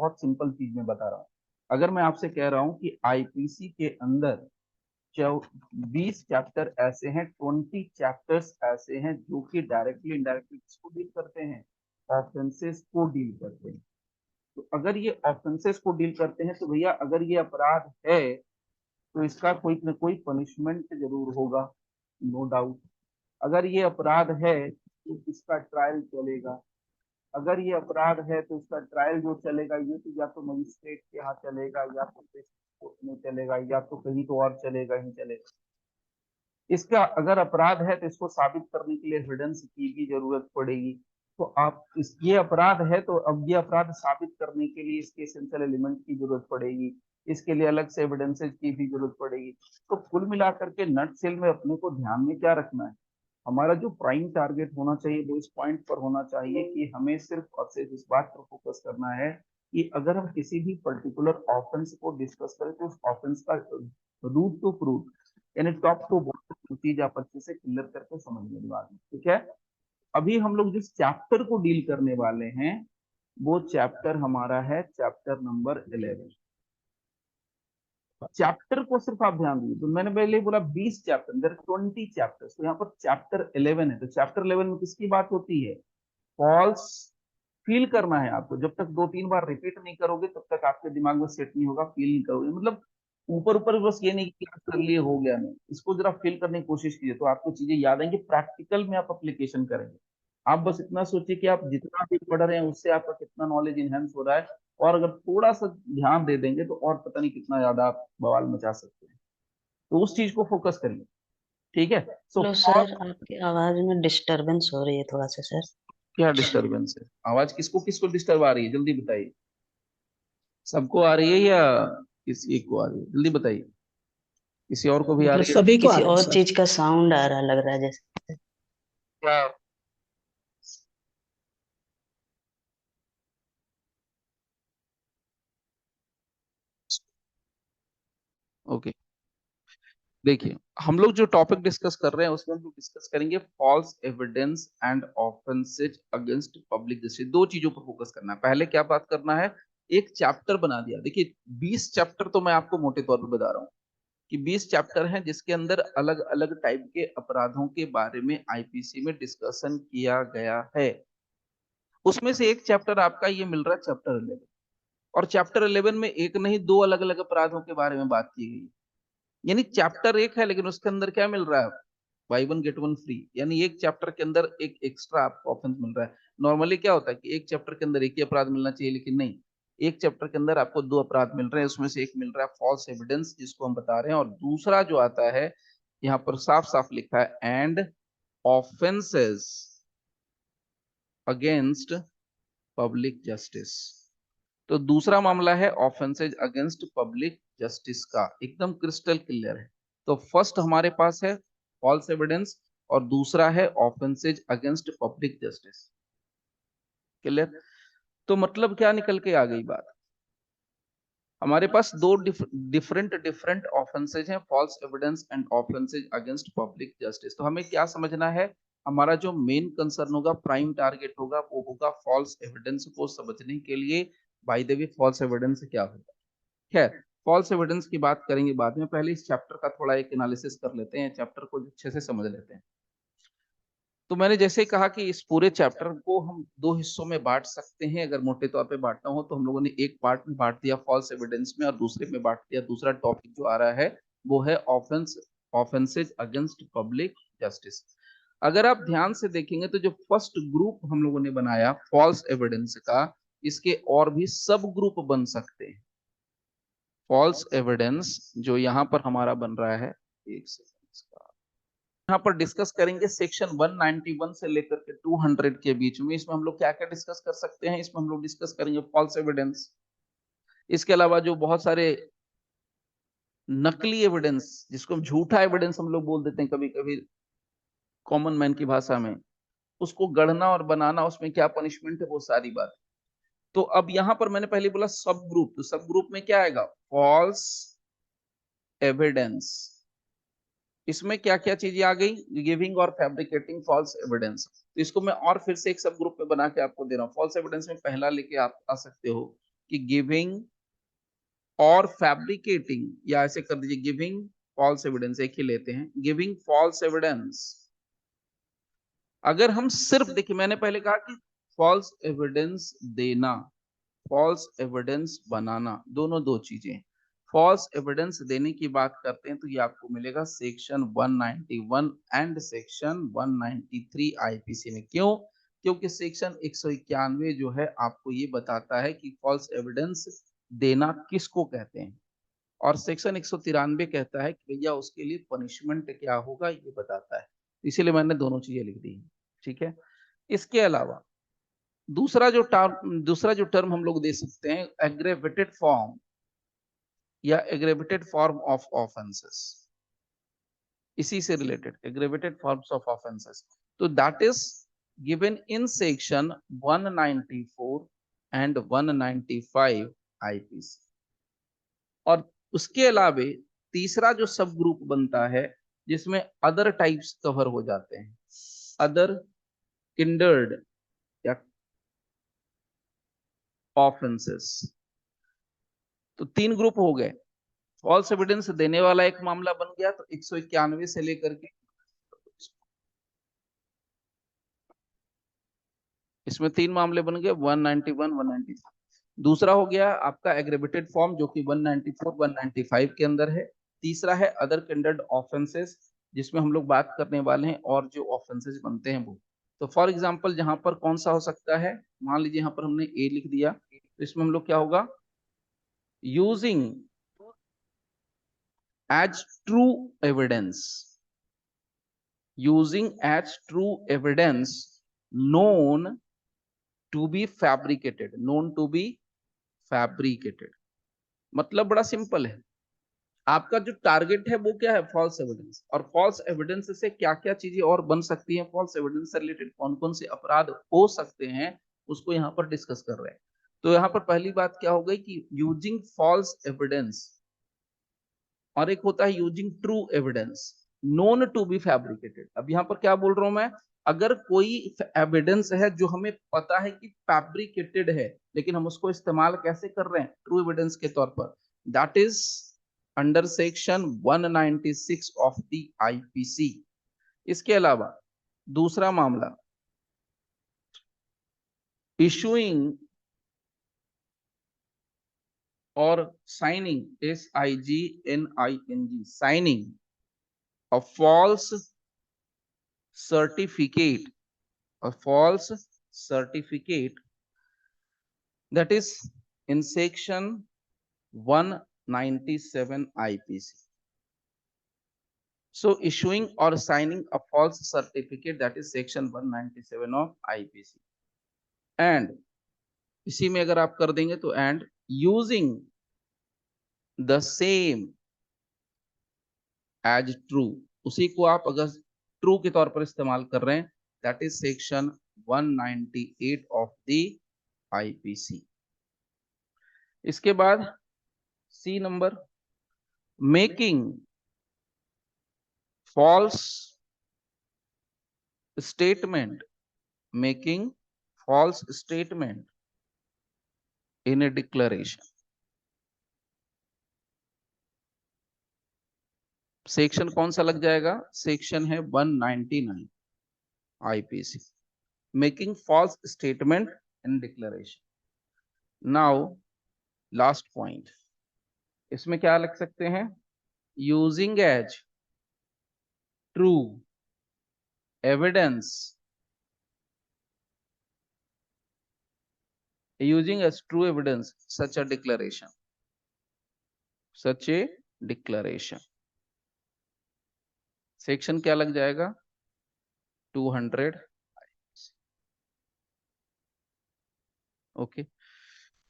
बहुत सिंपल चीज में बता रहा हूँ। अगर मैं आपसे कह रहा हूँ कि आईपीसी के अंदर 20 चैप्टर ऐसे हैं, 20 चैप्टर्स ऐसे हैं जो कि डायरेक्टली इनडायरेक्टली किसको डील करते हैं, ऑफेंसेस को डील करते हैं। तो अगर ये ऑफेंसेस को डील करते हैं तो भैया अगर ये अपराध है तो इसका कोई न कोई पनिशमेंट जरूर होगा, नो डाउट। अगर ये अपराध है तो इसका ट्रायल चलेगा। अगर ये अपराध है तो इसका ट्रायल जो चलेगा ये तो या तो मजिस्ट्रेट के यहाँ चलेगा, या तो कोर्ट में चलेगा, या तो कहीं तो और चलेगा ही चलेगा। इसका अगर अपराध है तो इसको साबित करने के लिए एविडेंस की भी जरूरत पड़ेगी। तो आप इस ये अपराध है तो अब ये अपराध साबित करने के लिए इसके एसेंशियल एलिमेंट की जरूरत पड़ेगी, इसके लिए अलग से एविडेंसेस की भी जरूरत पड़ेगी। तो कुल मिलाकर के नट सेल में अपने को ध्यान में क्या रखना है, हमारा जो प्राइम टारगेट होना चाहिए वो इस पॉइंट पर होना चाहिए कि हमें सिर्फ और सिर्फ इस बात पर फोकस करना है कि अगर हम किसी भी पर्टिकुलर ऑफेंस को डिस्कस करें तो उस ऑफेंस का रूट टू प्रूफ यानी टॉप टू बॉटम चीज आप अच्छे से क्लियर करके समझ लेने वाले, ठीक है। अभी हम लोग जिस चैप्टर को डील करने वाले हैं वो चैप्टर हमारा है चैप्टर नंबर 11। चैप्टर को सिर्फ आप ध्यान दीजिए, तो मैंने पहले बोला 20 चैप्टर, देयर 20 चैप्टर्स, तो यहाँ पर चैप्टर 11 है। तो चैप्टर 11 में किसकी बात होती है, फॉल्स। फील करना है आपको, जब तक 2-3 बार रिपीट नहीं करोगे तब तक आपके दिमाग में सेट नहीं होगा, फील नहीं करोगे। मतलब ऊपर ऊपर बस ये नहीं कि कर लिए हो गया, नहीं, इसको जरा फील करने की कोशिश कीजिए तो आपको चीजें याद आएंगी, प्रैक्टिकल में आप अप्लीकेशन करेंगे। आप बस इतना सोचिए कि आप जितना भी पढ़ रहे हैं उससे आपका कितना नॉलेज इनहेंस हो रहा है, और अगर थोड़ा सा ध्यान दे देंगे तो और पता नहीं कितना ज्यादा आप बवाल मचा सकते हैं। तो उस चीज को फोकस करिए, ठीक है। सो हेलो सर, आपकी आवाज में डिस्टरबेंस हो रही है थोड़ा सा सर। क्या डिस्टरबेंस है, आवाज किसको किसको डिस्टर्ब आ रही है, जल्दी बताइए। सबको आ रही है या किसी एक को आ रही है, जल्दी बताइए। किसी और को भी आ मतलब रही है सभी को आ किसी रहा है और सर। चीज का साउंड आ रहा लग रहा है जैसे। क्या? ओके, देखिए, हम लोग जो टॉपिक डिस्कस कर रहे हैं उसमें हम लोग डिस्कस करेंगे false evidence and offences against public justice. दो चीजों पर फोकस करना है। पहले क्या बात करना है, एक चैप्टर बना दिया। देखिए 20 चैप्टर तो मैं आपको मोटे तौर पर बता रहा हूँ कि 20 चैप्टर हैं जिसके अंदर अलग अलग टाइप के अपराधों के बारे में आईपीसी में डिस्कशन किया गया है। उसमें से एक चैप्टर आपका ये मिल रहा है चैप्टर 11, और चैप्टर 11 में एक नहीं दो अलग अलग अपराधों के बारे में बात की गई। यानी चैप्टर एक है लेकिन उसके अंदर क्या मिल रहा है, by one get one free. यानी एक चैप्टर के अंदर एक एक्स्ट्रा आपको ऑफेंस मिल रहा है। नॉर्मली क्या होता है कि एक चैप्टर के अंदर एक ही अपराध मिलना चाहिए, लेकिन नहीं, एक चैप्टर के अंदर आपको दो अपराध मिल रहे हैं। उसमें से एक मिल रहा है फॉल्स एविडेंस जिसको हम बता रहे हैं, और दूसरा जो आता है यहाँ पर साफ साफ लिखा है and offences against public justice. तो दूसरा मामला है ऑफेंसेज अगेंस्ट पब्लिक जस्टिस का, एकदम क्रिस्टल क्लियर है। तो फर्स्ट हमारे पास है फॉल्स एविडेंस और दूसरा है offences against public justice. Clear? तो मतलब क्या निकल के आ गई बात, हमारे पास दो डिफरेंट डिफरेंट ऑफेंसेज हैं, false evidence and offences against public justice. तो हमें क्या समझना है, हमारा जो मेन कंसर्न होगा, प्राइम टारगेट होगा, वो होगा फॉल्स एविडेंस को समझने के लिए। By the way false evidence क्या होगा, खैर फॉल्स एविडेंस की बात करेंगे बाद में, पहले इस चैप्टर का थोड़ा एक एनालिसिस कर लेते हैं, चैप्टर को अच्छे से समझ लेते हैं। तो मैंने जैसे ही कहा कि इस पूरे चैप्टर को हम दो हिस्सों में बांट सकते हैं। अगर मोटे तौर पे बांटना हो तो हम लोगों ने एक पार्ट में बांट दिया फॉल्स एविडेंस में, और दूसरे में बांट दिया, दूसरा टॉपिक जो आ रहा है वो है ऑफेंसेज अगेंस्ट पब्लिक जस्टिस। अगर आप ध्यान से देखेंगे तो जो फर्स्ट ग्रुप हम लोगों ने बनाया फॉल्स एविडेंस का, इसके और भी सब ग्रुप बन सकते हैं। फॉल्स एविडेंस जो यहाँ पर हमारा बन रहा है, एक सेकंड का यहाँ पर डिस्कस करेंगे सेक्शन 191 से लेकर के 200 के बीच में। इसमें हम लोग क्या क्या डिस्कस कर सकते हैं, इसमें हम लोग डिस्कस करेंगे फॉल्स एविडेंस, इसके अलावा जो बहुत सारे नकली एविडेंस, जिसको हम झूठा एविडेंस हम लोग बोल देते हैं कभी कभी कॉमन मैन की भाषा में, उसको गढ़ना और बनाना, उसमें क्या पनिशमेंट है, वो सारी बात। तो अब यहाँ पर मैंने पहले बोला सब ग्रुप, तो सब ग्रुप में क्या आएगा, फॉल्स एविडेंस। इसमें क्या क्या चीजें आ गई, गिविंग और फैब्रिकेटिंग फॉल्स एविडेंस। तो इसको मैं और फिर से एक सब ग्रुप में बना के आपको दे रहा हूँ। फॉल्स एविडेंस में पहला लेके आप आ सकते हो कि गिविंग और फैब्रिकेटिंग, या ऐसे कर दीजिए गिविंग फॉल्स एविडेंस, एक ही लेते हैं, गिविंग फॉल्स एविडेंस। अगर हम सिर्फ देखिए, मैंने पहले कहा कि फॉल्स एविडेंस देना, फॉल्स एविडेंस बनाना, दोनों दो चीजें। फॉल्स एविडेंस देने की बात करते हैं तो ये आपको मिलेगा सेक्शन 191 एंड सेक्शन 193 आईपीसी में। क्यों? क्योंकि सेक्शन 191 जो है आपको ये बताता है कि फॉल्स एविडेंस देना किसको कहते हैं, और सेक्शन 193 कहता है कि भैया उसके लिए पनिशमेंट क्या होगा, ये बताता है। इसीलिए मैंने दोनों चीजें लिख दी, ठीक है। इसके अलावा दूसरा जो टर्म हम लोग दे सकते हैं, एग्रेवेटेड फॉर्म या एग्रेवेटेड फॉर्म ऑफ ऑफेंसेस, इसी से related aggravated forms of offences. तो that is given in section 194 and 195 IPC. और उसके अलावे तीसरा जो सब ग्रुप बनता है जिसमें अदर टाइप्स कवर हो जाते हैं, अदर किंडर्ड या ऑफेंसेस। तो तीन ग्रुप हो गए। फॉल्स एविडेंस देने वाला एक मामला बन गया, तो 191 से लेकर के इसमें तीन मामले बन गए, 191, 193। दूसरा हो गया आपका एग्रेवेटेड फॉर्म जो कि 194, 195 के अंदर है। तीसरा है अदर किंडर्ड ऑफेंसेस, जिसमें हम लोग बात करने वाले हैं और जो ऑफेंसेस बनते हैं वो। तो फॉर एग्जांपल जहां पर कौन सा हो सकता है, मान लीजिए यहां पर हमने ए लिख दिया, तो इसमें हम लोग क्या होगा, using as true evidence, using as true evidence known to be fabricated, known to be fabricated। मतलब बड़ा सिंपल है, आपका जो टारगेट है वो क्या है, फॉल्स एविडेंस। और फॉल्स एविडेंस से क्या क्या चीजें और बन सकती हैं, फॉल्स एविडेंस से रिलेटेड कौन कौन से अपराध हो सकते हैं, उसको यहाँ पर डिस्कस कर रहे हैं। तो यहाँ पर पहली बात क्या हो गई कि यूजिंग फॉल्स एविडेंस, और एक होता है using true evidence known to be fabricated. अब यहाँ पर क्या बोल रहा हूं मैं, अगर कोई एविडेंस है जो हमें पता है कि फैब्रिकेटेड है, लेकिन हम उसको इस्तेमाल कैसे कर रहे हैं, ट्रू एविडेंस के तौर पर, that is under section 196 of the IPC. इसके अलावा दूसरा मामला, इशुइंग और signing, SIGNING, signing a false certificate, a false certificate, that is in section 197 IPC. So issuing or signing a false certificate, that is section 197 of IPC। and इसी में अगर आप कर देंगे तो and using the same as true, उसी को आप अगर ट्रू के तौर पर इस्तेमाल कर रहे हैं, that is section 198 of the IPC. इसके बाद C number, making false statement, making false statement in a declaration. Section कौन सा लग जाएगा, सेक्शन है 199 IPC, making false statement in declaration. Now last point, इसमें क्या लिख सकते हैं, using as true evidence, using as true evidence such a declaration, such a declaration। Section क्या लग जाएगा, 200। ओके,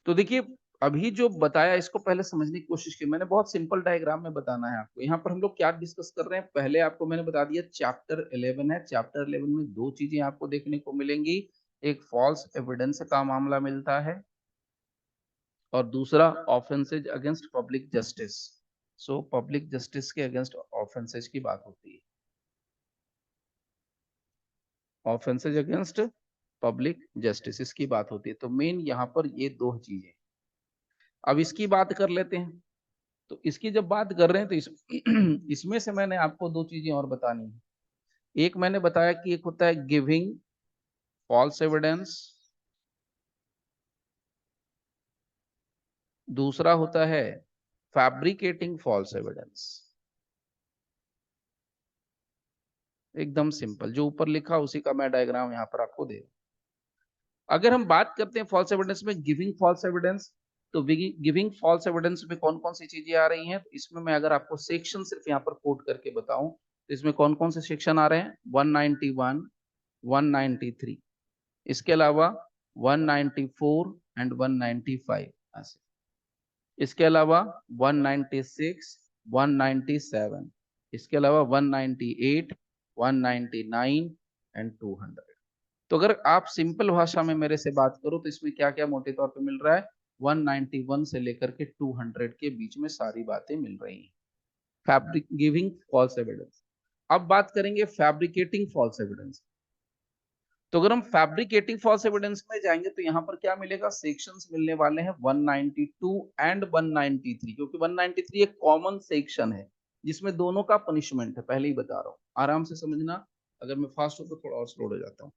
तो देखिए अभी जो बताया इसको पहले समझने की कोशिश की मैंने, बहुत सिंपल डायग्राम में बताना है आपको। यहाँ पर हम लोग क्या डिस्कस कर रहे हैं, पहले आपको मैंने बता दिया चैप्टर 11 है, चैप्टर 11 में दो चीजें आपको देखने को मिलेंगी, एक फॉल्स एविडेंस का मामला मिलता है और दूसरा offences against public justice. So public justice के अगेंस्ट ऑफेंसेज की बात होती है, ऑफेंसेज अगेंस्ट पब्लिक जस्टिस इसकी बात होती है। तो मेन यहाँ पर ये दो चीजें, अब इसकी बात कर लेते हैं। तो इसकी जब बात कर रहे हैं तो इसमें से मैंने आपको दो चीजें और बतानी है। एक मैंने बताया कि एक होता है गिविंग फॉल्स एविडेंस, दूसरा होता है फैब्रिकेटिंग फॉल्स एविडेंस। एकदम सिंपल, जो ऊपर लिखा उसी का मैं डायग्राम यहां पर आपको दे। अगर हम बात करते हैं फॉल्स एविडेंस में गिविंग फॉल्स एविडेंस, तो गिविंग फॉल्स एविडेंस में कौन कौन सी चीजें आ रही हैं, तो इसमें मैं अगर आपको सेक्शन सिर्फ यहाँ पर कोट करके बताऊं तो इसमें कौन कौन से सेक्शन आ रहे हैं, 191, 193, इसके अलावा 194 एंड 195 ऐसे, इसके अलावा 196, 197, इसके अलावा 198, 199 एंड 200। तो अगर आप सिंपल भाषा में मेरे से बात करो तो इसमें क्या क्या मोटे तौर पे मिल रहा है, 191 से लेकर के 200 के बीच में सारी बातें मिल रही हैं। Fabric giving false evidence. अब बात करेंगे फैब्रिकेटिंग फॉल्स एविडेंस। तो अगर हम फैब्रिकेटिंग फॉल्स एविडेंस में जाएंगे तो यहाँ पर क्या मिलेगा, सेक्शंस मिलने वाले हैं 192 एंड 193, क्योंकि 193 एक कॉमन सेक्शन है जिसमें दोनों का पनिशमेंट है, पहले ही बता रहा हूँ, आराम से समझना। अगर मैं फास्ट हूं तो थोड़ा और स्लो हो जाता हूँ।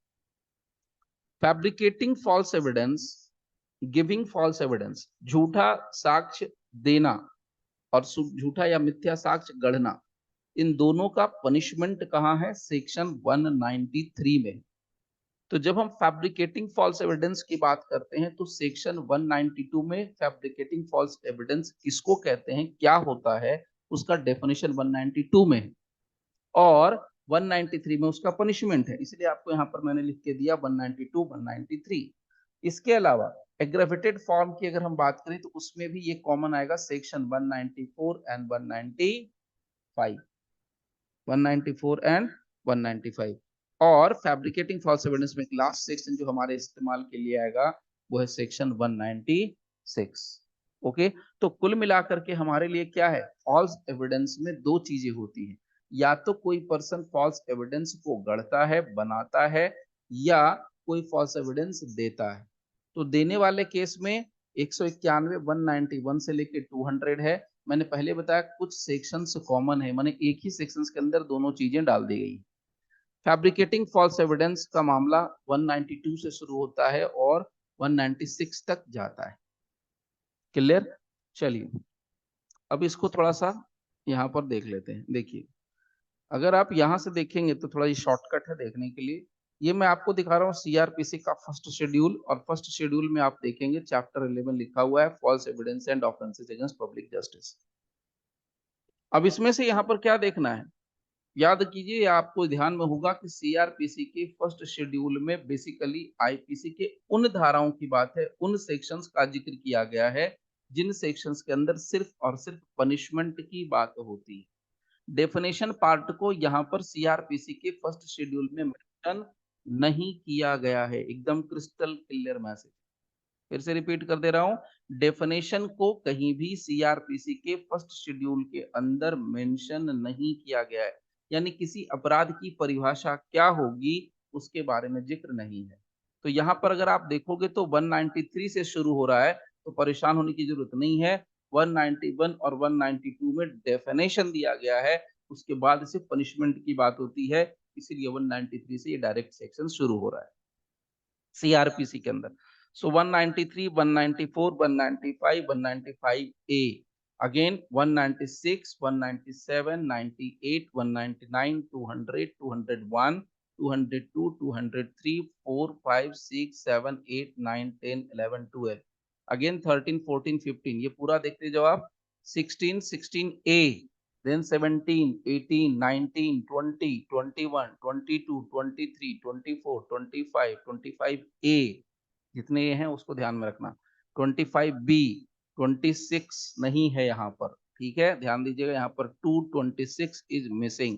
Fabricating false evidence, giving false evidence, झूठा साक्ष्य देना और झूठा या मिथ्या साक्ष्य गढ़ना, इन दोनों का पनिशमेंट कहाँ है, सेक्शन 193 में। तो जब हम फैब्रिकेटिंग फॉल्स एविडेंस की बात करते हैं तो सेक्शन 192 में फैब्रिकेटिंग फॉल्स एविडेंस किसको कहते हैं, क्या होता है, उसका डेफिनेशन 192 में है और 193 में उसका पनिशमेंट है, इसलिए आपको यहां पर मैंने लिख के दिया 192, 193। इसके अलावा एग्रेवेटेड फॉर्म की अगर हम बात करें तो उसमें भी ये कॉमन आएगा, सेक्शन 194 एंड 195, 194 एंड 195। और फैब्रिकेटिंग फॉल्स एविडेंस में लास्ट सेक्शन जो हमारे इस्तेमाल के लिए आएगा वो है सेक्शन 196। ओके, तो कुल मिलाकर के हमारे लिए क्या है, फॉल्स एविडेंस में दो चीजें होती हैं, या तो कोई पर्सन फॉल्स एविडेंस को गढ़ता है, बनाता है, या कोई फॉल्स एविडेंस देता है। तो देने वाले केस में 191, 191 से लेके 200 है। मैंने पहले बताया कुछ सेक्शंस कॉमन है, माने एक ही सेक्शंस के अंदर दोनों चीजें डाल दी गई। फैब्रिकेटिंग फॉल्स एविडेंस का मामला 192 से शुरू होता है और 196 तक जाता है। क्लियर? चलिए अब इसको थोड़ा सा यहाँ पर देख लेते हैं। देखिए, अगर आप यहाँ से देखेंगे तो थोड़ा ये शॉर्टकट है देखने के लिए। ये मैं आपको दिखा रहा हूँ सीआरपीसी का फर्स्ट शेड्यूल, और फर्स्ट शेड्यूल में आप देखेंगे चैप्टर 11 लिखा हुआ है false evidence and offences against public justice. अब इसमें से यहाँ पर क्या देखना है, याद कीजिए, आपको ध्यान में होगा कि सीआरपीसी के फर्स्ट शेड्यूल में बेसिकली आईपीसी के उन धाराओं की बात है, उन सेक्शंस का जिक्र किया गया है जिन सेक्शंस के अंदर सिर्फ और सिर्फ पनिशमेंट की बात होती है। डेफिनेशन पार्ट को यहाँ पर सीआरपीसी के फर्स्ट शेड्यूल में मेंशन नहीं किया गया है, एकदम क्रिस्टल क्लियर मैसेज। फिर से रिपीट कर दे रहा हूं, डेफिनेशन को कहीं भी सीआरपीसी के फर्स्ट शेड्यूल के अंदर मेंशन नहीं किया गया है, यानी किसी अपराध की परिभाषा क्या होगी उसके बारे में जिक्र नहीं है। तो यहाँ पर अगर आप देखोगे तो 193 से शुरू हो रहा है, तो परेशान होने की जरूरत नहीं है। 191 और 192 में डेफिनेशन दिया गया है, उसके बाद सिर्फ पनिशमेंट की बात होती है, इसीलिए 193 से ये डायरेक्ट सेक्शन शुरू हो रहा है सीआरपीसी के अंदर। So 193, 194, 195, 195A. Again 196, 197, 98, 199, 200, 201, 202, 203, 4, 5, 6, 7, 8, 9, 10, 11, 12. Again 13, 14, 15. ये पूरा देखते जाओ आप। 16, 16A. Then 17, 18, 19, 20, 21, 22, 23, 24, 25, 25A, जितने ये हैं उसको ध्यान में रखना। 25B, 26 नहीं है यहाँ पर, ठीक है, ध्यान दीजिएगा, यहाँ पर 226 is missing.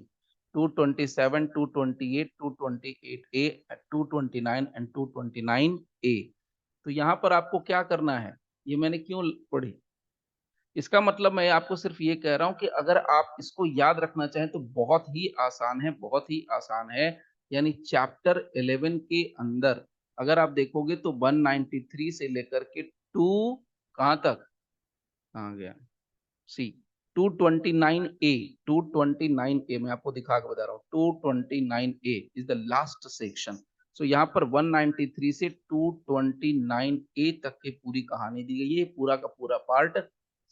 227, 228, 228A, 229 and 229A। तो यहाँ पर आपको क्या करना है, ये मैंने क्यों पढ़ी, इसका मतलब मैं आपको सिर्फ ये कह रहा हूं कि अगर आप इसको याद रखना चाहें तो बहुत ही आसान है, बहुत ही आसान है। यानी चैप्टर 11 के अंदर अगर आप देखोगे तो 193 से लेकर के 2 कहां तक, कहाँ गया, सी 229A, 229A मैं आपको दिखा के बता रहा हूँ, 229A is the last section. So यहाँ पर 193 से 229A तक की पूरी कहानी दी गई है, पूरा का पूरा पार्ट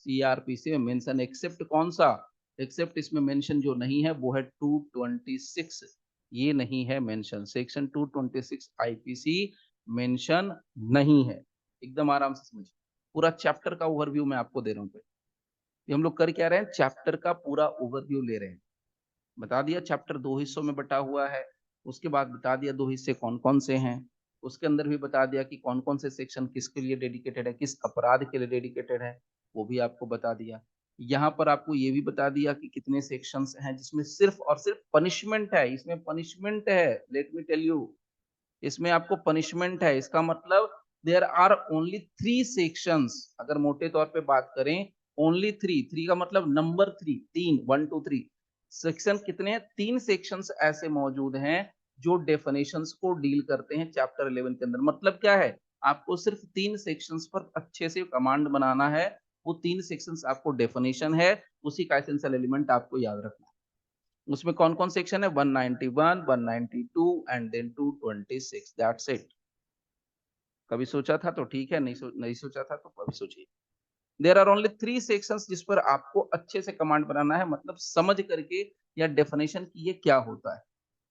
सीआरपीसी में मेंशन, एक्सेप्ट कौन सा, एक्सेप्ट इसमें मेंशन जो नहीं है वो है 226, ये नहीं है मेंशन, सेक्शन 226 आईपीसी मेंशन नहीं है। एकदम आराम से समझिए, पूरा चैप्टर का ओवरव्यू मैं आपको दे रहा हूँ। ये हम लोग कर क्या रहे हैं, चैप्टर का पूरा ओवरव्यू ले रहे हैं। बता दिया चैप्टर दो हिस्सों में बटा हुआ है, उसके बाद बता दिया दो हिस्से कौन कौन से हैं, उसके अंदर भी बता दिया कि कौन कौन से सेक्शन किसके लिए डेडिकेटेड है, किस अपराध के लिए डेडिकेटेड है, वो भी आपको बता दिया। यहाँ पर आपको ये भी बता दिया कि कितने सेक्शंस हैं जिसमें सिर्फ और सिर्फ पनिशमेंट है, इसमें पनिशमेंट है, लेट मी टेल यू, इसमें आपको पनिशमेंट है। इसका मतलब देयर आर ओनली 3 सेक्शंस, अगर मोटे तौर पे बात करें ओनली 3, 3 का मतलब नंबर 3, 3 1 2 3 सेक्शन कितने हैं, 3 सेक्शंस ऐसे मौजूद हैं जो डेफिनेशंस को डील करते हैं चैप्टर 11 के अंदर। मतलब क्या है, आपको सिर्फ 3 सेक्शंस पर अच्छे से कमांड बनाना है, वो 3 सेक्शंस आपको डेफिनेशन है, उसी का एसेंशियल एलिमेंट आपको याद रखना है। उसमें कौन कौन सेक्शन है, 191, 192 एंड देन 226, दैट्स इट। कभी सोचा था तो ठीक है, नहीं सोचा था तो कभी सोचिए। देयर आर ओनली 3 सेक्शंस जिस पर आपको अच्छे से कमांड बनाना है, मतलब समझ करके या डेफिनेशन की ये क्या होता है,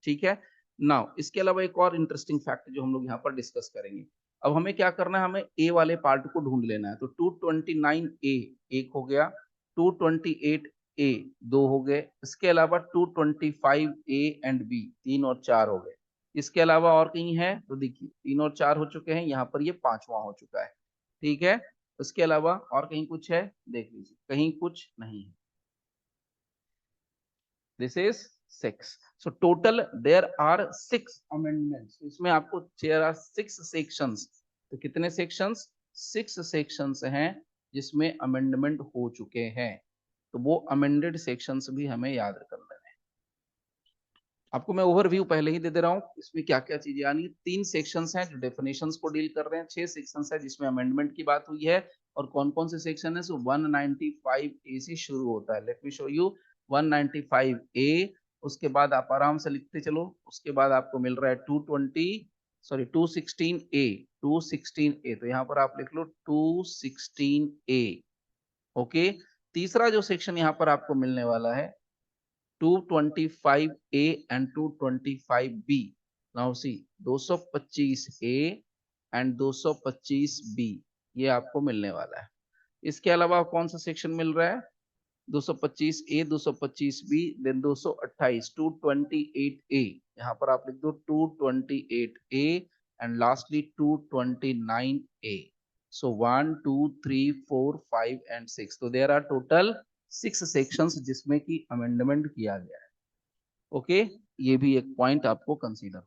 ठीक है। नाउ इसके अलावा एक और इंटरेस्टिंग फैक्ट जो हम लोग यहाँ पर डिस्कस करेंगे। अब हमें क्या करना है, हमें ए वाले पार्ट को ढूंढ लेना है। तो 229A एक हो गया, 228A दो हो गए, इसके अलावा 225A एंड बी 3 और 4 हो गए। इसके अलावा और कहीं है तो देखिए 3 और 4 हो चुके हैं, यहाँ पर ये 5वां हो चुका है, ठीक है। उसके अलावा और कहीं कुछ है, देख लीजिए, कहीं कुछ नहीं है। This is 6। So total there are 6 amendments, इसमें आपको देयर आर 6 सेक्शंस। तो कितने सेक्शंस, 6 सेक्शंस हैं जिसमें अमेंडमेंट हो चुके हैं। तो वो अमेंडेड सेक्शंस भी हमें याद करना है। आपको मैं ओवरव्यू पहले ही दे दे रहा हूँ, इसमें क्या क्या चीजें आनी। 3 सेक्शंस हैं जो डेफिनेशंस को डील कर रहे हैं, 6 सेक्शंस है जिसमें अमेंडमेंट की बात हुई है। और कौन कौन से सेक्शन है, सो 195A से शुरू होता है। Let me show you 195A। उसके बाद आप आराम से लिखते चलो, उसके बाद आपको मिल रहा है 216A, 216A, तो यहाँ पर आप लिख लो 216A। ओके, तीसरा जो सेक्शन यहाँ पर आपको मिलने वाला है 225A and 225B. Now see 225A and 225B ये आपको मिलने वाला है। इसके अलावा कौन सा सेक्शन मिल रहा है, 225A, 225B, देन 228, 228A, यहाँ पर आप लिख दो 228A and lastly 229A। So 1 2 3 4 5 and 6, तो देयर आर टोटल 6 सेक्शंस जिसमें की अमेंडमेंट किया गया है। ओके, ये भी एक पॉइंट आपको कंसीडर।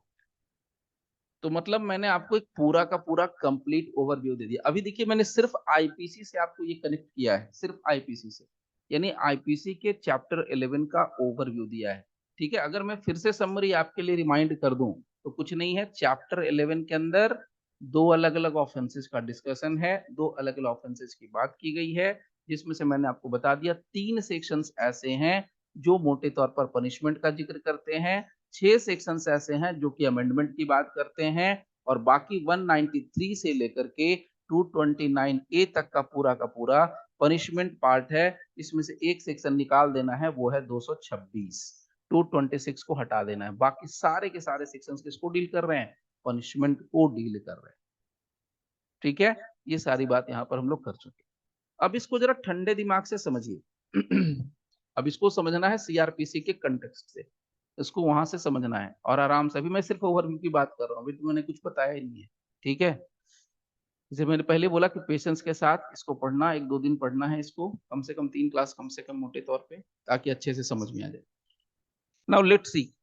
तो मतलब मैंने आपको एक पूरा का पूरा कंप्लीट ओवरव्यू दे दिया। अभी देखिए मैंने सिर्फ आईपीसी से आपको ये कनेक्ट किया है, सिर्फ आईपीसी से, यानी आईपीसी के चैप्टर 11 का ओवरव्यू दिया है, ठीक है। अगर मैं फिर से समरी आपके लिए रिमाइंड कर दूं तो कुछ नहीं है, चैप्टर 11 के अंदर दो अलग अलग ऑफेंसेस का डिस्कशन है, दो अलग अलग ऑफेंसेस की बात की गई है, जिसमें से मैंने आपको बता दिया 3 सेक्शंस ऐसे हैं जो मोटे तौर पर पनिशमेंट का जिक्र करते हैं, 6 सेक्शंस ऐसे हैं जो कि अमेंडमेंट की बात करते हैं, और बाकी 193 से लेकर के 229A तक का पूरा पनिशमेंट पार्ट है। इसमें से एक सेक्शन निकाल देना है, वो है 226, 226 को हटा देना है। बाकी सारे के सारे सेक्शंस किसको डील कर रहे हैं, पनिशमेंट को डील कर रहे हैं, ठीक है। ये सारी बात यहाँ पर हम लोग कर चुके। अब इसको जरा ठंडे दिमाग से समझिए। अब इसको समझना है सीआरपीसी के कंटेक्स्ट से, इसको वहां से समझना है और आराम से। अभी मैं सिर्फ ओवरव्यू की बात कर रहा हूँ, अभी तो मैंने कुछ बताया ही नहीं है, ठीक है। जैसे मैंने पहले बोला कि पेशेंस के साथ इसको पढ़ना, 1-2 दिन पढ़ना है इसको, कम से कम 3 क्लास कम से कम मोटे तौर पे, ताकि अच्छे से समझ में आ जाए। Now let's see.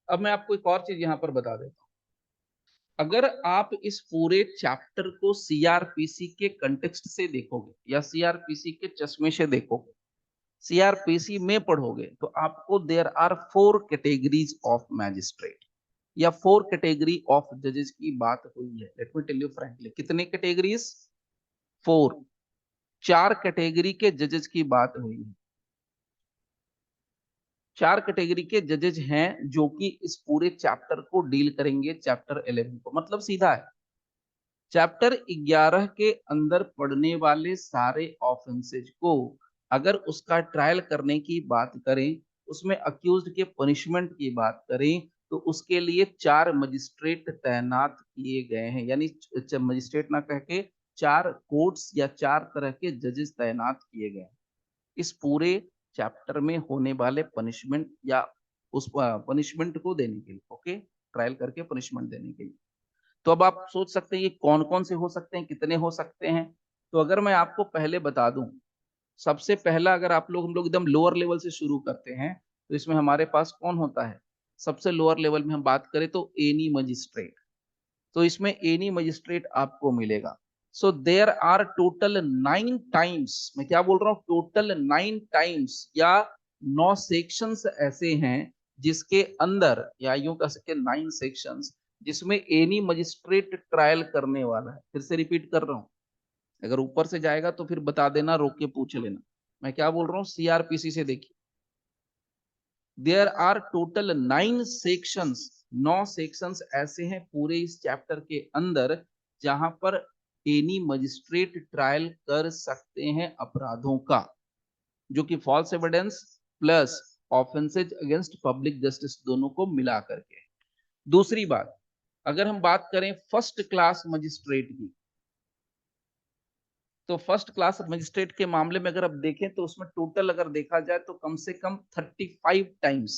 अब मैं आपको एक और चीज यहाँ पर बता देता हूँ। अगर आप इस पूरे चैप्टर को सीआरपीसी के कंटेक्स्ट से देखोगे या सीआरपीसी के चश्मे से देखोगे, सीआरपीसी में पढ़ोगे, तो आपको there are 4 categories of magistrate या 4 कैटेगरी ऑफ जजेस की बात हुई है। Let me tell you frankly, कितने कैटेगरीज, 4। 4 कैटेगरी के जजेस की बात हुई है। 4 कैटेगरी के जजेस हैं जो कि इस पूरे चैप्टर को डील करेंगे, चैप्टर 11 को। मतलब सीधा है, चैप्टर 11 के अंदर पढ़ने वाले सारे ऑफेंसेज को अगर उसका ट्रायल करने की बात करें, उसमें अक्यूज्ड के पनिशमेंट की बात करें, तो उसके लिए 4 मजिस्ट्रेट तैनात किए गए हैं। यानी मजिस्ट्रेट ना कह के 4 कोर्ट्स या 4 तरह के जजेस तैनात किए गए हैं इस पूरे चैप्टर में होने वाले पनिशमेंट या उस पनिशमेंट को देने के लिए। ओके, ट्रायल करके पनिशमेंट देने के लिए। तो अब आप सोच सकते हैं ये कौन-कौन से हो सकते हैं, कितने हो सकते हैं? तो अगर मैं आपको पहले बता दूं, सबसे पहला अगर हम लोग एकदम लोअर लेवल से शुरू करते हैं, तो इसमें हमारे पास कौन होता है? सबसे लोअर लेवल में हम बात करें तो एनी मजिस्ट्रेट। तो इसमें एनी मजिस्ट्रेट आपको मिलेगा। So there are total 9 times, मैं क्या बोल रहा हूँ, टोटल 9 टाइम्स या 9 सेक्शंस ऐसे हैं जिसके अंदर, या यूं कह सकते हैं 9 सेक्शंस जिसमें एनी मजिस्ट्रेट ट्रायल करने वाला है। फिर से रिपीट कर रहा हूं, अगर ऊपर से जाएगा तो फिर बता देना, रोक के पूछ लेना। मैं क्या बोल रहा हूँ, सीआरपीसी से देखिए, there are total 9 sections, 9 sections ऐसे हैं पूरे इस चैप्टर के अंदर जहां पर एनी मजिस्ट्रेट ट्रायल कर सकते हैं अपराधों का, जो कि false evidence plus offences against public justice दोनों को मिला करके। दूसरी बात, अगर हम बात करें फर्स्ट क्लास मजिस्ट्रेट की, तो फर्स्ट क्लास मजिस्ट्रेट के मामले में अगर आप देखें तो उसमें टोटल अगर देखा जाए तो कम से कम 35 टाइम्स,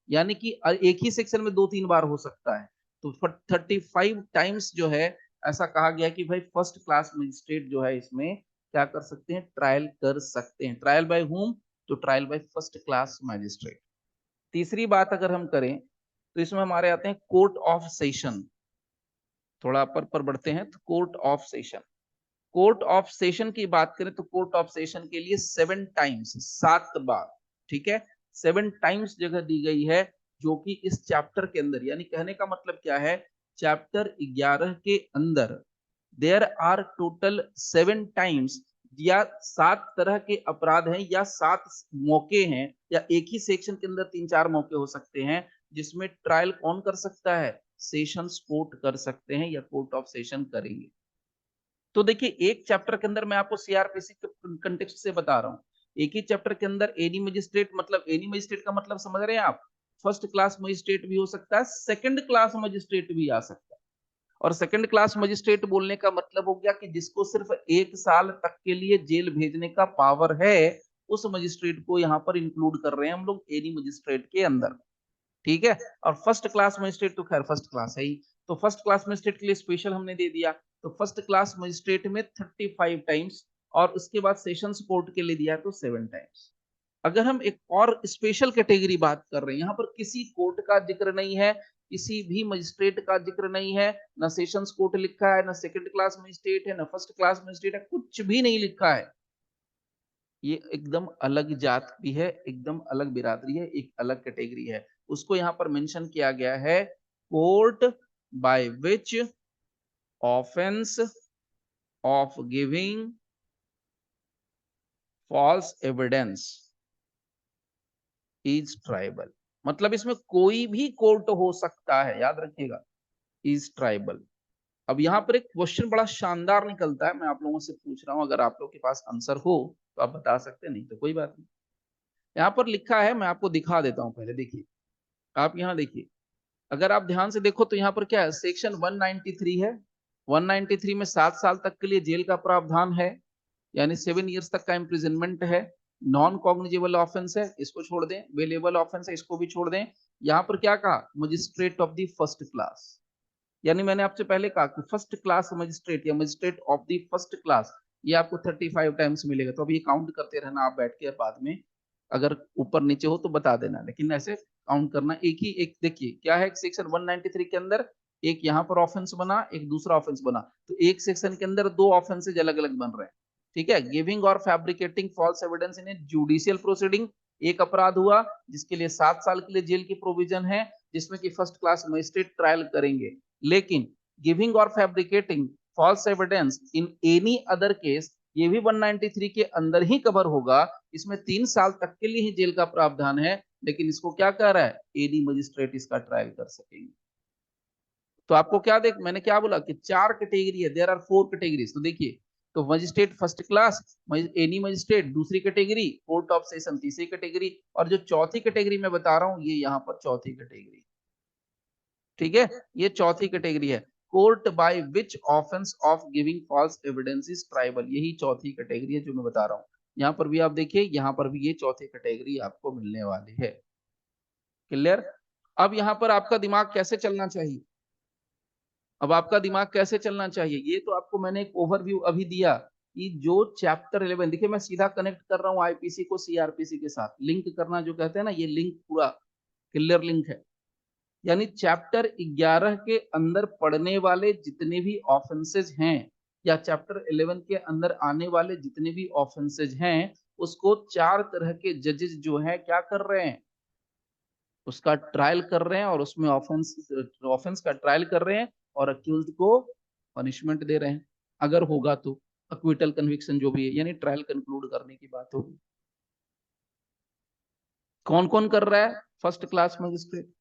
यानी कि एक ही सेक्शन में 2-3 बार हो सकता है। तो 35 टाइम्स जो है, ऐसा कहा गया कि भाई फर्स्ट क्लास मजिस्ट्रेट जो है इसमें क्या कर सकते हैं, ट्रायल कर सकते हैं। Trial by whom? तो trial by first class magistrate. तीसरी बात अगर हम करें तो इसमें हमारे आते हैं कोर्ट ऑफ सेशन। थोड़ा अपर पर बढ़ते हैं तो court of session. Court of session की बात करें तो कोर्ट ऑफ सेशन के लिए 7 टाइम्स, 7 बार, ठीक है, 7 टाइम्स जगह दी गई है, जो कि इस चैप्टर के अंदर, यानी कहने का मतलब क्या है, चैप्टर 11 के अंदर देयर आर टोटल 7 टाइम्स, या 7 तरह के अपराध हैं या 7 मौके हैं, या एक ही सेक्शन के अंदर 3-4 मौके हो सकते हैं जिसमें ट्रायल कौन कर सकता है, सेशंस कोर्ट कर सकते हैं या कोर्ट ऑफ सेशन करेंगे। तो देखिए, एक चैप्टर के अंदर मैं आपको सीआरपीसी के कंटेक्स्ट से बता रहा हूँ। एक ही चैप्टर के अंदर एनी मजिस्ट्रेट, मतलब एनी मजिस्ट्रेट का मतलब समझ रहे हैं आप, फर्स्ट क्लास मजिस्ट्रेट भी हो सकता है, सेकंड क्लास मजिस्ट्रेट भी आ सकता है। और सेकंड क्लास मजिस्ट्रेट बोलने का मतलब हो गया कि जिसको सिर्फ 1 साल तक के लिए जेल भेजने का पावर है, उस मजिस्ट्रेट को यहाँ पर इंक्लूड कर रहे हैं हम लोग एनी मजिस्ट्रेट के अंदर, ठीक है। और फर्स्ट क्लास मजिस्ट्रेट तो खैर फर्स्ट क्लास है ही, तो फर्स्ट क्लास मजिस्ट्रेट के लिए स्पेशल हमने दे दिया। तो फर्स्ट क्लास मजिस्ट्रेट में 35 टाइम्स, और उसके बाद सेशंस कोर्ट के लिए दिया तो 7 टाइम्स। अगर हम एक और स्पेशल कैटेगरी बात कर रहे हैं, यहाँ पर किसी कोर्ट का जिक्र नहीं है, किसी भी मजिस्ट्रेट का जिक्र नहीं है, ना सेशंस कोर्ट लिखा है, ना सेकंड क्लास मजिस्ट्रेट है, ना फर्स्ट क्लास मजिस्ट्रेट है, कुछ भी नहीं लिखा है। ये एकदम अलग जात भी है, एकदम अलग बिरादरी है, एक अलग कैटेगरी है। उसको यहाँ पर मेंशन किया गया है, court by which offence of giving false evidence is triable. मतलब इसमें कोई भी कोर्ट हो सकता है, याद रखिएगा, इज ट्राइबल। अब यहाँ पर एक क्वेश्चन बड़ा शानदार निकलता है, मैं आप लोगों से पूछ रहा हूं, अगर आप लोग के पास आंसर हो तो आप बता सकते हैं, नहीं तो कोई बात नहीं। यहाँ पर लिखा है, मैं आपको दिखा देता हूँ पहले, देखिए, आप यहाँ देखिए, अगर आप ध्यान से देखो तो यहाँ पर क्या है, सेक्शन 193 है। 193 में 7 साल तक के लिए जेल का प्रावधान है, यानी 7 इयर्स तक का इम्प्रिजनमेंट है। नॉन कॉग्निजेबल ऑफेंस है, इसको छोड़ दें। वेलेबल ऑफेंस है, इसको भी छोड़ दें। यहाँ पर क्या कहा, magistrate of the first class, यानी मैंने आपसे पहले कहा कि फर्स्ट क्लास मजिस्ट्रेट या magistrate of the first class, ये आपको 35 टाइम्स मिलेगा। तो अब ये काउंट करते रहना आप बैठ के, बाद में अगर ऊपर नीचे हो तो बता देना, लेकिन ऐसे काउंट करना। एक ही एक देखिए क्या है, सेक्शन 193 के अंदर एक यहाँ पर ऑफेंस बना, एक दूसरा ऑफेंस बना, तो एक सेक्शन के अंदर 2 ऑफेंसेज अलग अलग बन रहे हैं, ठीक है। गिविंग और fabricating false evidence in a judicial proceeding एक अपराध हुआ, जिसके लिए 7 साल के लिए जेल की प्रोविजन है, जिसमें कि फर्स्ट क्लास मजिस्ट्रेट ट्रायल करेंगे। लेकिन गिविंग और fabricating false evidence in any other case ये भी 193 के अंदर ही कवर होगा। इसमें 3 साल तक के लिए ही जेल का प्रावधान है, लेकिन इसको क्या कह रहा है, एडी मजिस्ट्रेट इसका ट्रायल कर सकेंगे। तो आपको क्या देख, मैंने क्या बोला कि 4 कैटेगरी है, देयर आर 4 कैटेगरीज। तो देखिए, तो magistrate first class, any magistrate दूसरी कैटेगरी, कोर्ट ऑफ सेशन तीसरी कैटेगरी, और जो चौथी कैटेगरी मैं बता रहा हूं ये यहाँ पर चौथी कैटेगरी। ठीक है, ये चौथी कैटेगरी है, court by which offence of giving false evidence is triable, यही चौथी कैटेगरी है जो मैं बता रहा हूँ। यहाँ पर भी आप देखिए, यहाँ पर भी ये चौथी कैटेगरी आपको मिलने वाली है। क्लियर? अब यहाँ पर आपका दिमाग कैसे चलना चाहिए, अब आपका दिमाग कैसे चलना चाहिए, ये तो आपको मैंने एक ओवरव्यू अभी दिया कि जो चैप्टर 11, देखिए मैं सीधा कनेक्ट कर रहा हूँ आईपीसी को सीआरपीसी के साथ, लिंक करना जो कहते हैं ना, ये लिंक पूरा क्लियर लिंक है। यानी चैप्टर 11 के अंदर पढ़ने वाले जितने भी ऑफेंसेज हैं, या चैप्टर 11 के अंदर आने वाले जितने भी ऑफेंसेज हैं, उसको 4 तरह के जजेस जो है क्या कर रहे हैं, उसका ट्रायल कर रहे हैं, और उसमें ऑफेंस ऑफेंस का ट्रायल कर रहे हैं, और अक्यूज्ड को पनिशमेंट दे रहे हैं, अगर होगा तो अक्विटल कन्विक्शन जो भी है, यानी ट्रायल कंक्लूड करने की बात होगी। कौन कौन कर रहा है, first class magistrate,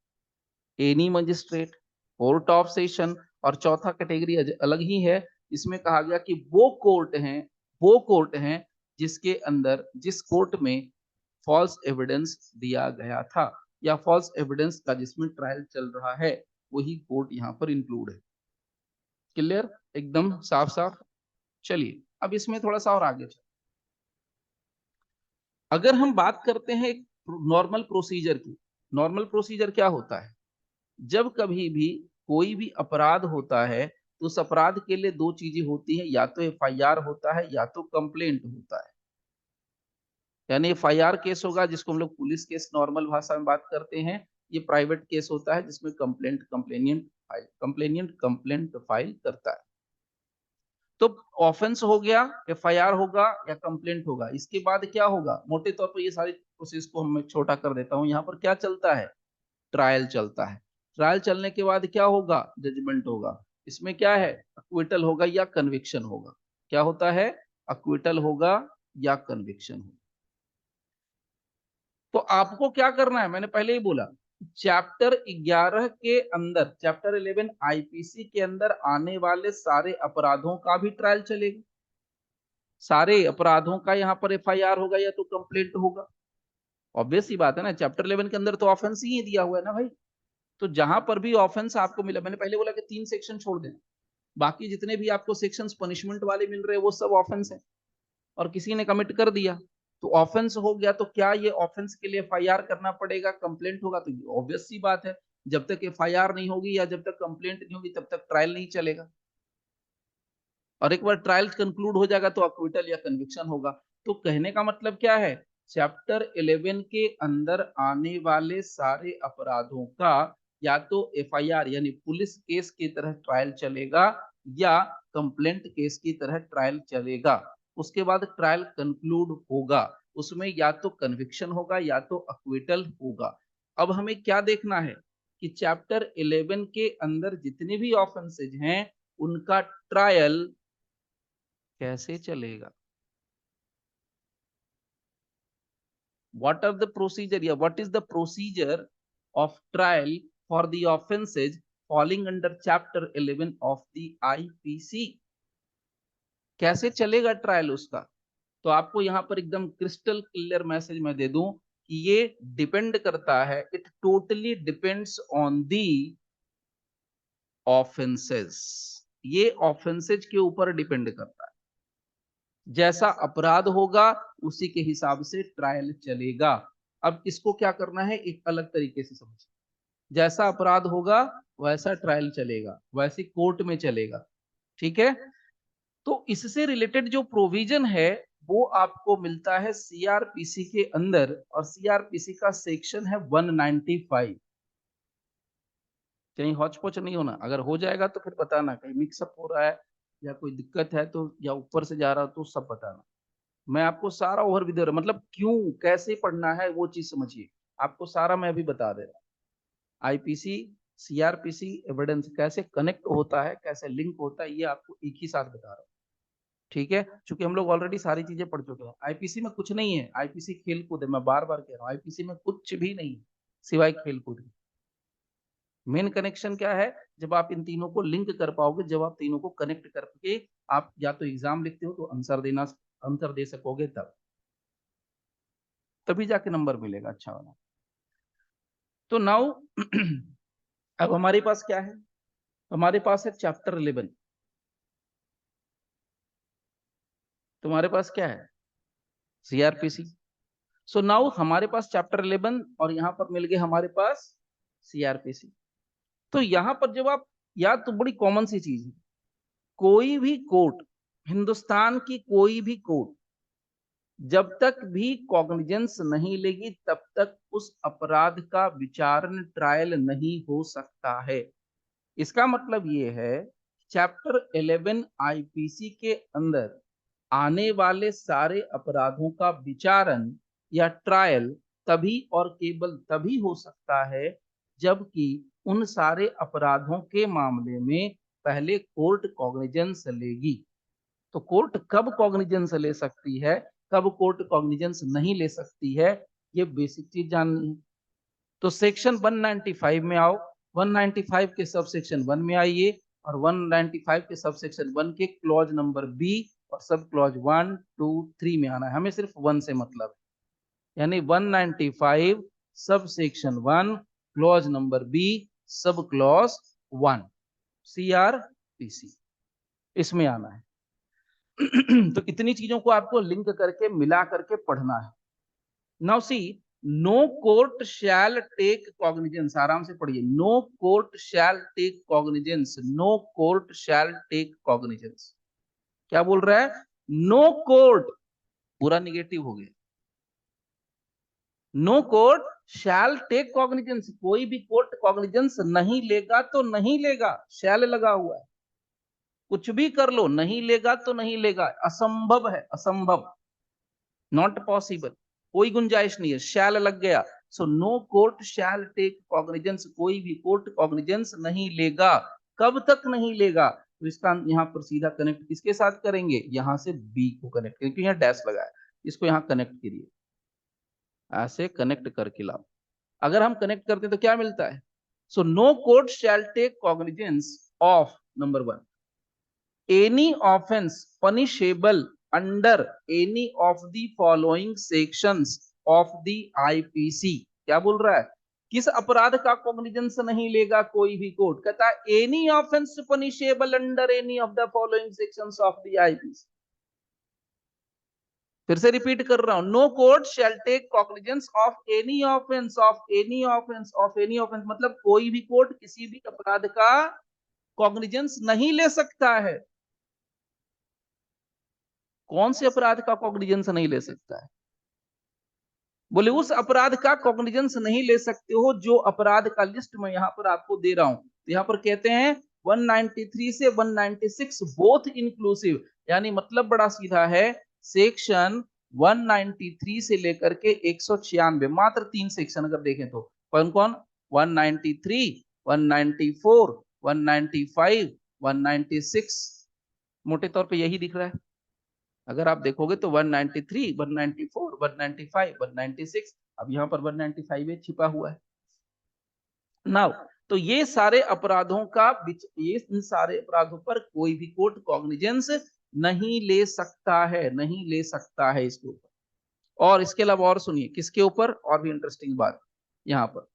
any magistrate, court of session, और चौथा कैटेगरी अलग ही है, इसमें कहा गया कि वो कोर्ट हैं जिसके अंदर, जिस कोर्ट में फॉल्स एविडेंस दिया गया था, या फॉल्स एविडेंस का जिसमें ट्रायल चल रहा है, वही कोर्ट यहाँ पर इंक्लूड है। क्लियर, एकदम साफ साफ। चलिए अब इसमें थोड़ा सा और आगे चल, अगर हम बात करते हैं नॉर्मल प्रोसीजर की, नॉर्मल प्रोसीजर क्या होता है, जब कभी भी कोई भी अपराध होता है, तो उस अपराध के लिए दो चीजें होती हैं, या तो एफआईआर होता है या तो कंप्लेंट होता है। यानी एफआईआर केस होगा जिसको हम लोग पुलिस केस नॉर्मल भाषा में बात करते हैं, ये प्राइवेट केस होता है जिसमें कंप्लेनियंट कंप्लेंट फाइल करता है। तो ऑफेंस हो गया, एफआईआर होगा या कंप्लेंट होगा, इसके बाद क्या होगा, मोटे तौर पर ये सारी प्रोसेस को हम छोटा कर देता हूं, यहाँ पर क्या चलता है, ट्रायल चलता है। ट्रायल चलने के बाद क्या होगा, जजमेंट होगा। इसमें क्या है, अक्विटल होगा या कन्विक्शन होगा। क्या होता है, अक्विटल होगा या कन्विक्शन होगा। तो आपको क्या करना है, मैंने पहले ही बोला, चैप्टर 11 के अंदर, चैप्टर 11 आईपीसी के अंदर आने वाले सारे अपराधों का भी ट्रायल चलेगा, सारे अपराधों का यहाँ पर एफआईआर होगा या तो कंप्लेंट होगा। ऑब्वियस सी बात है ना, चैप्टर 11 के अंदर तो ऑफेंस ही दिया हुआ है ना भाई। तो जहां पर भी ऑफेंस आपको मिला, मैंने पहले बोला कि 3 सेक्शन छोड़ देना, बाकी जितने भी आपको सेक्शंस पनिशमेंट वाले मिल रहे हैं वो सब ऑफेंस है, और किसी ने कमिट कर दिया तो ऑफेंस हो गया। तो क्या ये ऑफेंस के लिए एफआईआर करना पड़ेगा, कंप्लेंट होगा, तो ऑब्वियस सी बात है, जब तक एफआईआर नहीं होगी या जब तक कंप्लेंट नहीं होगी तब तक ट्रायल नहीं चलेगा, और एक बार ट्रायल कंक्लूड हो जाएगा तो अक्विटल या कन्विक्शन होगा। तो कहने का मतलब क्या है, चैप्टर 11 के अंदर आने वाले सारे अपराधों का या तो एफआईआर यानी पुलिस केस की तरह ट्रायल चलेगा, या कंप्लेंट केस की तरह ट्रायल चलेगा। उसके बाद ट्रायल कंक्लूड होगा, उसमें या तो कन्विक्शन होगा या तो अक्विटल होगा। अब हमें क्या देखना है कि चैप्टर 11 के अंदर जितने भी ऑफेंसेज हैं उनका ट्रायल कैसे चलेगा, what are the procedure या what is the procedure of trial for the offenses falling under chapter 11 of the IPC, कैसे चलेगा ट्रायल उसका। तो आपको यहाँ पर एकदम क्रिस्टल क्लियर मैसेज मैं दे दूं कि ये डिपेंड करता है, it totally depends on the offences, ये ऑफेंसेज के ऊपर डिपेंड करता है। जैसा अपराध होगा उसी के हिसाब से ट्रायल चलेगा। अब इसको क्या करना है, एक अलग तरीके से समझिए, जैसा अपराध होगा वैसा ट्रायल चलेगा, वैसे कोर्ट में चलेगा। ठीक है, तो इससे रिलेटेड जो प्रोविजन है वो आपको मिलता है सीआरपीसी के अंदर, और सीआरपीसी का सेक्शन है 195। कहीं हौच पौच नहीं होना, अगर हो जाएगा तो फिर बताना, कहीं मिक्सअप हो रहा है या कोई दिक्कत है तो, या ऊपर से जा रहा हो तो सब बताना। मैं आपको सारा ओवरव्यू दे रहा हूं, मतलब क्यों कैसे पढ़ना है वो चीज समझिए, आपको सारा मैं अभी बता दे रहा हूं। आईपीसी सीआरपीसी एविडेंस कैसे कनेक्ट होता है, कैसे लिंक होता है, ये आपको एक ही साथ बता रहा हूं। ठीक है, क्योंकि हम लोग ऑलरेडी सारी चीजें पढ़ चुके हैं। आईपीसी में कुछ नहीं है, आईपीसी खेल कूद है, मैं बार बार कह रहा हूँ, आईपीसी में कुछ भी नहीं है सिवाय खेल कूद के। मेन कनेक्शन क्या है, जब आप इन तीनों को लिंक कर पाओगे, जब आप तीनों को कनेक्ट करके आप या तो एग्जाम लिखते हो तो आंसर दे सकोगे, तभी जाके नंबर मिलेगा अच्छा वाला। तो नाउ अब हमारे पास क्या है, हमारे पास है चैप्टर 11। तुम्हारे पास क्या है, सीआरपीसी। सो नाउ हमारे पास चैप्टर 11 और यहां पर मिल गए हमारे पास सीआरपीसी। तो यहां पर जब आप, या तो बड़ी कॉमन सी चीज है, कोई भी कोर्ट, हिंदुस्तान की कोई भी कोर्ट जब तक भी कॉग्निजेंस नहीं लेगी तब तक उस अपराध का विचारण, ट्रायल नहीं हो सकता है। इसका मतलब ये है, चैप्टर 11 आईपीसी के अंदर आने वाले सारे अपराधों का विचारण या ट्रायल तभी और केवल तभी हो सकता है जबकि उन सारे अपराधों के मामले में पहले कोर्ट कॉग्निजेंस लेगी। तो कोर्ट कब कॉग्निजेंस ले सकती है, कब कोर्ट कॉग्निजेंस नहीं ले सकती है, ये बेसिक चीज जाननी है। तो सेक्शन 195 में आओ, 195 के सब सेक्शन 1 में आइए और 195 के सब सेक्शन 1 के क्लॉज नंबर बी और सब क्लॉज 1, 2, 3 में आना है, हमें सिर्फ 1 से मतलब है। यानी 195 sub section 1 clause number B sub clause 1 CrPC, इसमें आना है। तो इतनी चीजों को आपको लिंक करके मिला करके पढ़ना है। Now see, no court shall take cognizance, आराम से पढ़िए, no court shall take cognizance, no court shall take cognizance. क्या बोल रहा है, नो कोर्ट, पूरा निगेटिव हो गया, no court shall take cognizance, कोई भी कोर्ट कॉग्निजेंस नहीं लेगा तो नहीं लेगा, शैल लगा हुआ है, कुछ भी कर लो नहीं लेगा तो नहीं लेगा, असंभव है, असंभव, नॉट पॉसिबल, कोई गुंजाइश नहीं है, शैल लग गया। So no court shall take cognizance, कोई भी कोर्ट कॉग्निजेंस नहीं लेगा। कब तक नहीं लेगा, तो इसका यहाँ पर सीधा कनेक्ट किसके साथ करेंगे, यहां से बी को कनेक्ट, क्योंकि यहाँ डैश लगा है, इसको यहाँ कनेक्ट करिए, ऐसे कनेक्ट करके लाओ। अगर हम कनेक्ट करते हैं तो क्या मिलता है, so no court shall take cognizance of number 1 any offense punishable under any of the following sections of the IPC। क्या बोल रहा है, किस अपराध का कॉग्निजेंस नहीं लेगा कोई भी कोर्ट, कहता है any offence punishable under any of the following sections of the IPC. फिर से रिपीट कर रहा हूं, no court shall take cognizance of any offence, of any offence, of any offence, मतलब कोई भी कोर्ट किसी भी अपराध का कॉग्निजेंस नहीं ले सकता है। कौन से अपराध का कॉग्निजेंस नहीं ले सकता है, बोले उस अपराध का कॉग्निजेंस नहीं ले सकते हो जो अपराध का लिस्ट मैं यहां पर आपको दे रहा हूं। तो यहां पर कहते हैं 193 से 196 बोथ इंक्लूसिव, यानी मतलब बड़ा सीधा है, सेक्शन 193 से लेकर के 196, मात्र 3 सेक्शन अगर देखें तो कौन कौन, 193, 194, 195, 196, मोटे तौर पे यही दिख रहा है। अगर आप देखोगे तो 193, 194, 195, 196, अब यहाँ पर 195 छिपा हुआ है। नाउ तो ये सारे अपराधों का, ये इन सारे अपराधों पर कोई भी कोर्ट कॉग्निजेंस नहीं ले सकता है, नहीं ले सकता है इसके ऊपर। और इसके अलावा और सुनिए किसके ऊपर, और भी इंटरेस्टिंग बात यहाँ पर,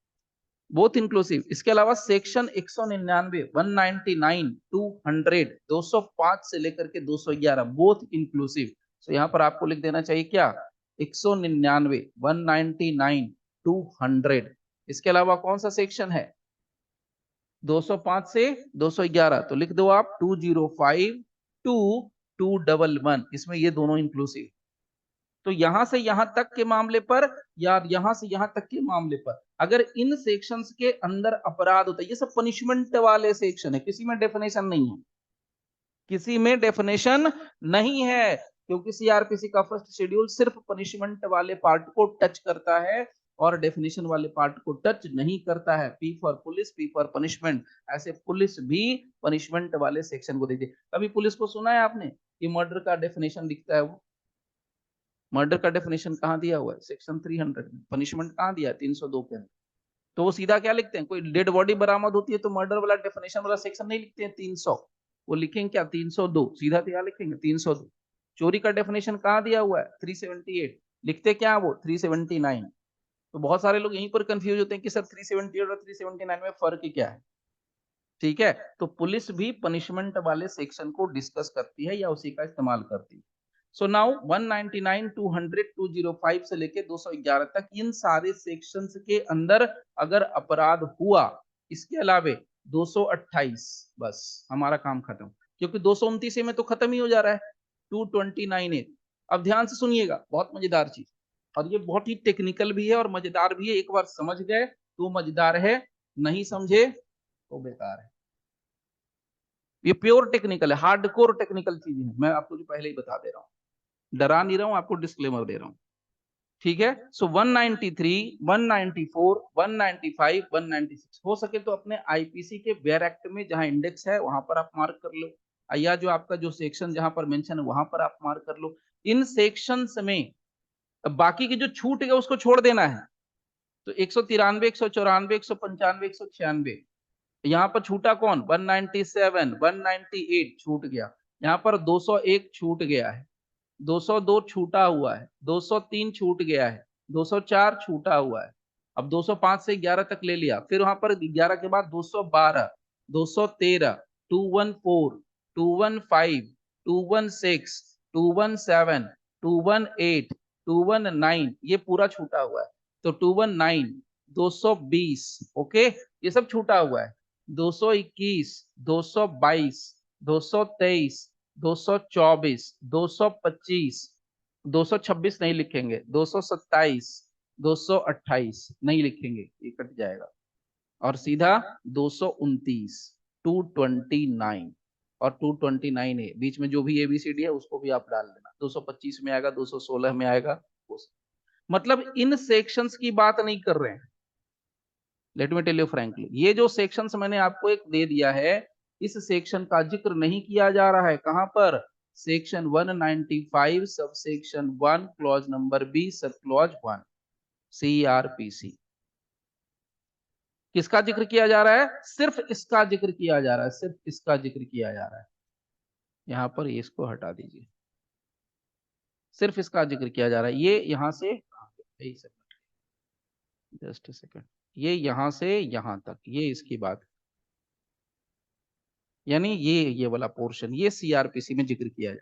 बोथ इंक्लूसिव, इसके अलावा सेक्शन 199, 199, 200, 205 से लेकर के 211 बोथ इंक्लूसिव। तो यहाँ पर आपको लिख देना चाहिए क्या, 199, 199, 200। इसके अलावा कौन सा सेक्शन है, 205 से 211, तो लिख दो आप 205 टू 211, इसमें ये दोनों इंक्लूसिव। तो यहां से यहां तक के मामले पर या यहां से यहां तक के मामले पर अगर इन सेक्शंस के अंदर अपराध होता है, ये सब पनिशमेंट वाले सेक्शन है, किसी में डेफिनेशन नहीं है, किसी में डेफिनेशन नहीं है, क्योंकि सीआरपीसी का फर्स्ट शेड्यूल सिर्फ पनिशमेंट वाले पार्ट को टच करता है, और डेफिनेशन वाले पार्ट को टच नहीं करता है। P for police, P for punishment, ऐसे पुलिस भी पनिशमेंट वाले सेक्शन को देती है। कभी पुलिस को सुना है आपने कि मर्डर का डेफिनेशन लिखता है? वो मर्डर का डेफिनेशन कहाँ दिया हुआ है? सेक्शन 300 में। पनिशमेंट कहाँ दिया है? 302 के अंदर। तो वो सीधा क्या लिखते हैं? कोई डेड बॉडी बरामद होती है तो मर्डर वाला डेफिनेशन वाला सेक्शन नहीं लिखते हैं 300, वो लिखेंगे क्या? 302। सीधा क्या लिखेंगे? 302। चोरी का डेफिनेशन कहाँ दिया हुआ है? 378। लिखते क्या है वो? 379। तो बहुत सारे लोग यहीं पर कंफ्यूज होते हैं कि सर 378 और 379 में फर्क क्या है। ठीक है, तो पुलिस भी पनिशमेंट वाले सेक्शन को डिस्कस करती है या उसी का इस्तेमाल करती है। सो नाउ 199, 200, 205 से लेके 211 तक इन सारे सेक्शंस के अंदर अगर अपराध हुआ, इसके अलावे 228, बस हमारा काम खत्म, क्योंकि 229 में तो खत्म ही हो जा रहा है। 229 अब ध्यान से सुनिएगा, बहुत मजेदार चीज, और ये बहुत ही टेक्निकल भी है और मजेदार भी है। एक बार समझ गए तो मजेदार है, नहीं समझे तो बेकार है। ये प्योर टेक्निकल है, हार्डकोर टेक्निकल चीजें हैं, मैं आपको जो पहले ही बता दे रहा हूँ, डरा नहीं रहा हूँ, आपको डिस्क्लेमर दे रहा हूँ। ठीक है, सो 193, 194, 195, 196 हो सके तो अपने आईपीसी के वेयर एक्ट में जहां इंडेक्स है वहां पर आप मार्क कर लो, या जो आपका जो सेक्शन जहां पर मेंशन है वहां पर आप मार्क कर लो। इन सेक्शंस में बाकी की जो छूट है उसको छोड़ देना है। तो 193, 194, 195, 196, यहाँ पर छूटा कौन? 197, 198 छूट गया। यहाँ पर 201 छूट गया है, 202 छूटा हुआ है, 203 छूट गया है, 204 छूटा हुआ है। अब 205 से 11 तक ले लिया, फिर वहां पर 11 के बाद 212, 213, 214, 215, 216, 217, 218, 219, ये पूरा छूटा हुआ है। तो 219, 220, ओके, ये सब छूटा हुआ है। 221, 222, 223, 224, 225, 226 नहीं लिखेंगे, 227, 228 नहीं लिखेंगे, ये कट जाएगा, और सीधा 229, 229 और 229 है, बीच में जो भी एबीसीडी है उसको भी आप डाल देना। 225 में आएगा, 216 में आएगा, मतलब इन सेक्शंस की बात नहीं कर रहे हैं। Let me tell you frankly, ये जो सेक्शंस मैंने आपको एक दे दिया है, इस सेक्शन का जिक्र नहीं किया जा रहा है। कहां पर? Section 195 sub section 1 clause number B sub clause 1 CrPC. किसका जिक्र किया जा रहा है? सिर्फ इसका जिक्र किया जा रहा है, सिर्फ इसका जिक्र किया जा रहा है। यहां पर इसको हटा दीजिए, सिर्फ इसका जिक्र किया जा रहा है। ये यहां से जस्ट सेकंड, ये यहां से यहां तक, ये इसकी बात, यानी ये वाला पोर्शन ये सीआरपीसी में जिक्र किया जाए,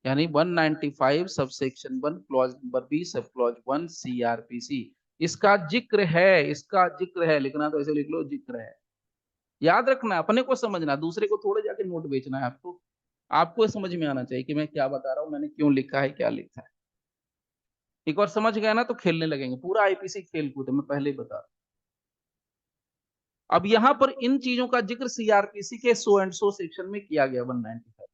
यानी 195 sub section 1 clause number B sub clause 1 CrPC, इसका जिक्र है, इसका जिक्र है। लिखना तो ऐसे लिख लो, जिक्र है। याद रखना, अपने को समझना, दूसरे को थोड़े जाके नोट बेचना है आपको। आपको समझ में आना चाहिए कि मैं क्या बता रहा हूँ, मैंने क्यों लिखा है, क्या लिखा है। एक बार समझ गया ना तो खेलने लगेंगे, पूरा आईपीसी खेल कूद है, मैं पहले ही बता रहा हूं। अब यहां पर इन चीजों का जिक्र सीआरपीसी के सो एंड सो सेक्शन में किया गया 195।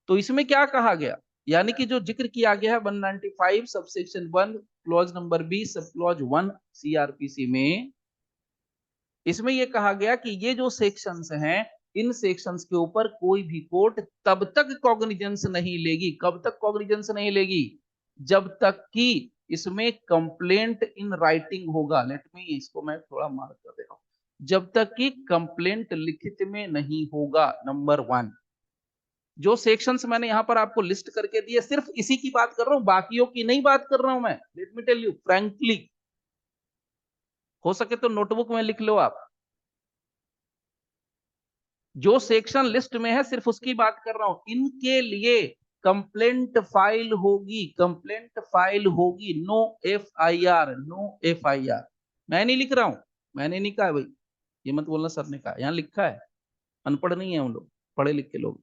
तो इसमें क्या कहा गया, यानी कि जो जिक्र किया गया है 195 sub section 1 clause number B sub clause 1 CrPC में, इसमें यह कहा गया कि ये जो सेक्शंस हैं, इन सेक्शंस के ऊपर कोई भी कोर्ट तब तक कॉग्निजेंस नहीं लेगी। कब तक कॉग्निजेंस नहीं लेगी? जब तक कि इसमें कंप्लेंट इन राइटिंग होगा। लेट मी इसको मैं थोड़ा मार्क कर दे रहा हूं, जब तक कि कंप्लेंट लिखित में नहीं होगा। नंबर 1, जो सेक्शंस मैंने यहां पर आपको लिस्ट करके दिए, सिर्फ इसी की बात कर रहा हूं, बाकियों की नहीं बात कर रहा हूं मैं। Let me tell you frankly, हो सके तो नोटबुक में लिख लो आप, जो सेक्शन लिस्ट में है सिर्फ उसकी बात कर रहा हूं। इनके लिए कंप्लेंट फाइल होगी, कंप्लेंट फाइल होगी, नो एफआईआर, नो एफआईआर। मैं नहीं लिख रहा हूं, मैंने नहीं कहा भाई, ये मत बोलना सर ने कहा, यहां लिखा है। अनपढ़ नहीं है हम लोग, पढ़े लिखे लोग।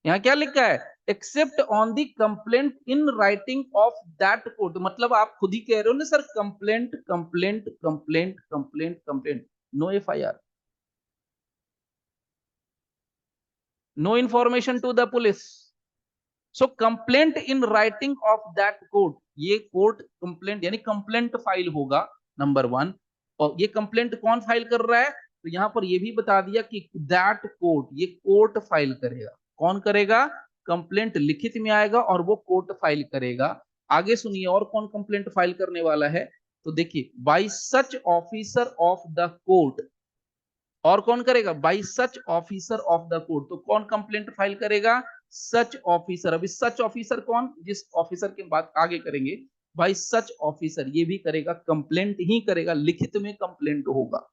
यहाँ क्या लिखा है? Except on the complaint in writing of that court. मतलब आप खुद ही कह रहे हो ना sir, complaint complaint complaint complaint complaint, no FIR, no information to the police. So complaint in writing of that court, ये कोर्ट कंप्लेंट यानी कंप्लेंट फाइल होगा नंबर 1। और ये कंप्लेंट कौन फाइल कर रहा है, तो यहां पर ये भी बता दिया कि दैट कोर्ट, ये कोर्ट फाइल करेगा। कौन करेगा, कंप्लेंट लिखित में आएगा और वो कोर्ट फाइल करेगा। आगे सुनिए और कौन कंप्लेंट फाइल करने वाला है, तो देखिए by such officer of the court, और कौन करेगा, by such officer of the court. तो कौन कंप्लेंट फाइल करेगा, सच ऑफिसर। अभी सच ऑफिसर कौन, जिस ऑफिसर की बात आगे करेंगे, भाई सच ऑफिसर ये भी करेगा, कंप्लेंट ही करेगा, लिखित में कंप्लेंट होगा।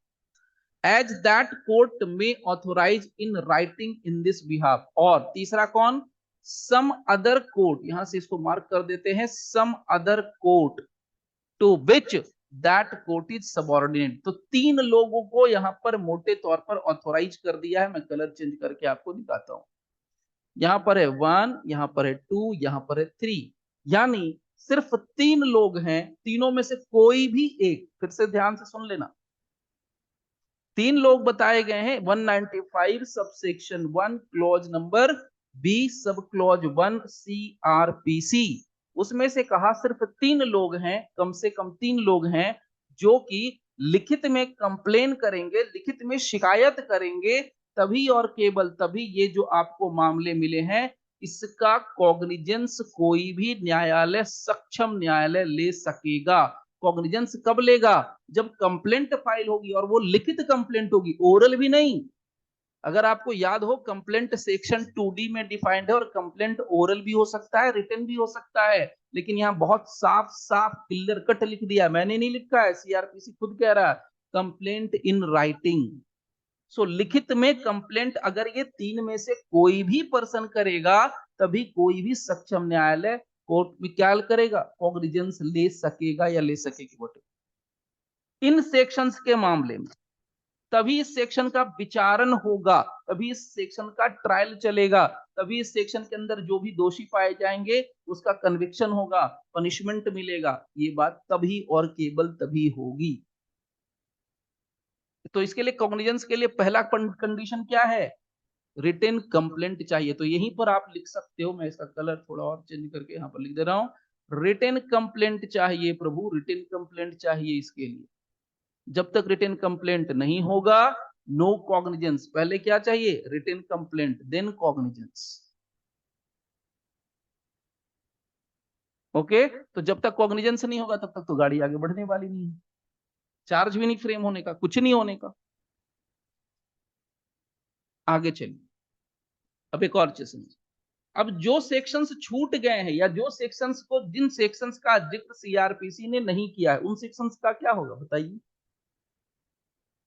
As that court may authorise in writing in this behalf. और तीसरा कौन, सम अदर कोर्ट, यहां से इसको मार्क कर देते हैं, some other court to which that court is subordinate. तो 3 लोगों को यहां पर मोटे तौर पर ऑथोराइज कर दिया है। मैं कलर चेंज करके आपको दिखाता हूं। यहां पर है 1, यहां पर है 2, यहां पर है 3, यानी सिर्फ 3 लोग हैं, तीनों में से कोई भी एक, फिर से ध्यान से सुन लेना, 3 लोग बताए गए हैं 195 sub section 1 clause number B sub clause 1 CRPC। उसमें से कहा सिर्फ 3 लोग हैं, कम से कम 3 लोग हैं जो कि लिखित में कंप्लेन करेंगे, लिखित में शिकायत करेंगे, तभी और केवल तभी ये जो आपको मामले मिले हैं इसका कॉग्निजेंस कोई भी न्यायालय, सक्षम न्यायालय ले सकेगा। कॉग्निजेंस कब लेगा, जब कंप्लेंट फाइल होगी और वो लिखित कंप्लेंट होगी, ओरल भी नहीं। अगर आपको याद हो कंप्लेंट सेक्शन 2D में डिफाइंड है और कंप्लेंट ओरल भी हो सकता है, रिटन भी हो सकता है, लेकिन यहाँ बहुत साफ साफ क्लियर कट लिख दिया, मैंने नहीं लिखा है, CRPC खुद कह रहा है कंप्लेंट इन राइटिंग। सो लिखित में कंप्लेंट अगर ये 3 में से कोई भी पर्सन करेगा तभी कोई भी सक्षम न्यायालय कोर्ट में क्या करेगा, कॉग्निजेंस ले सकेगा या ले सकेगी। इन सेक्शंस के मामले में तभी इस सेक्शन का विचारण होगा, तभी इस सेक्शन का ट्रायल चलेगा, तभी इस सेक्शन के अंदर जो भी दोषी पाए जाएंगे उसका कन्विक्शन होगा, पनिशमेंट मिलेगा। ये बात तभी और केवल तभी होगी। तो इसके लिए कॉग्निजेंस के लिए पहला कंडीशन क्या है, रिटन कंप्लेंट चाहिए। तो यहीं पर आप लिख सकते हो, मैं इसका कलर थोड़ा और चेंज करके यहाँ पर लिख दे रहा हूं, रिटन कंप्लेंट चाहिए प्रभु, रिटन कंप्लेंट चाहिए इसके लिए। जब तक रिटन कंप्लेंट नहीं होगा नो कॉग्निजेंस। पहले क्या चाहिए, written complaint then cognizance. Okay, तो जब तक कॉग्निजेंस नहीं होगा तब तक तो गाड़ी आगे बढ़ने वाली नहीं है, चार्ज भी नहीं फ्रेम होने का, कुछ नहीं होने का। आगे चलिए, अब एक और चीज समझिए। अब जो सेक्शंस छूट गए हैं या जो सेक्शंस को, जिन सेक्शंस का जिक्र CRPC ने नहीं किया है उन सेक्शंस का क्या होगा बताइए।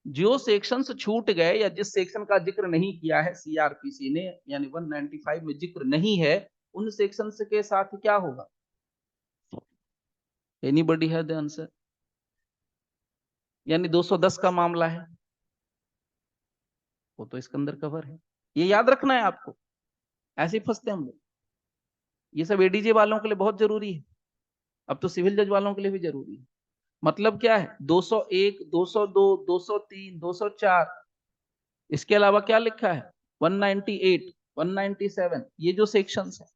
जो सेक्शंस छूट गए या जिस सेक्शन का जिक्र नहीं किया है CRPC ने, यानी 195 में जिक्र नहीं है, उन सेक्शंस के साथ क्या होगा, एनीबॉडी हैव द आंसर। यानी 210 का मामला है, वो तो इसके अंदर कवर है, ये याद रखना है आपको। ऐसे ही फंसते हम लोग। ये सब ADJ वालों के लिए बहुत जरूरी है, अब तो सिविल जज वालों के लिए भी जरूरी है। मतलब क्या है, 201, 202, 203, 204, इसके अलावा क्या लिखा है 198, 197, ये जो सेक्शंस है।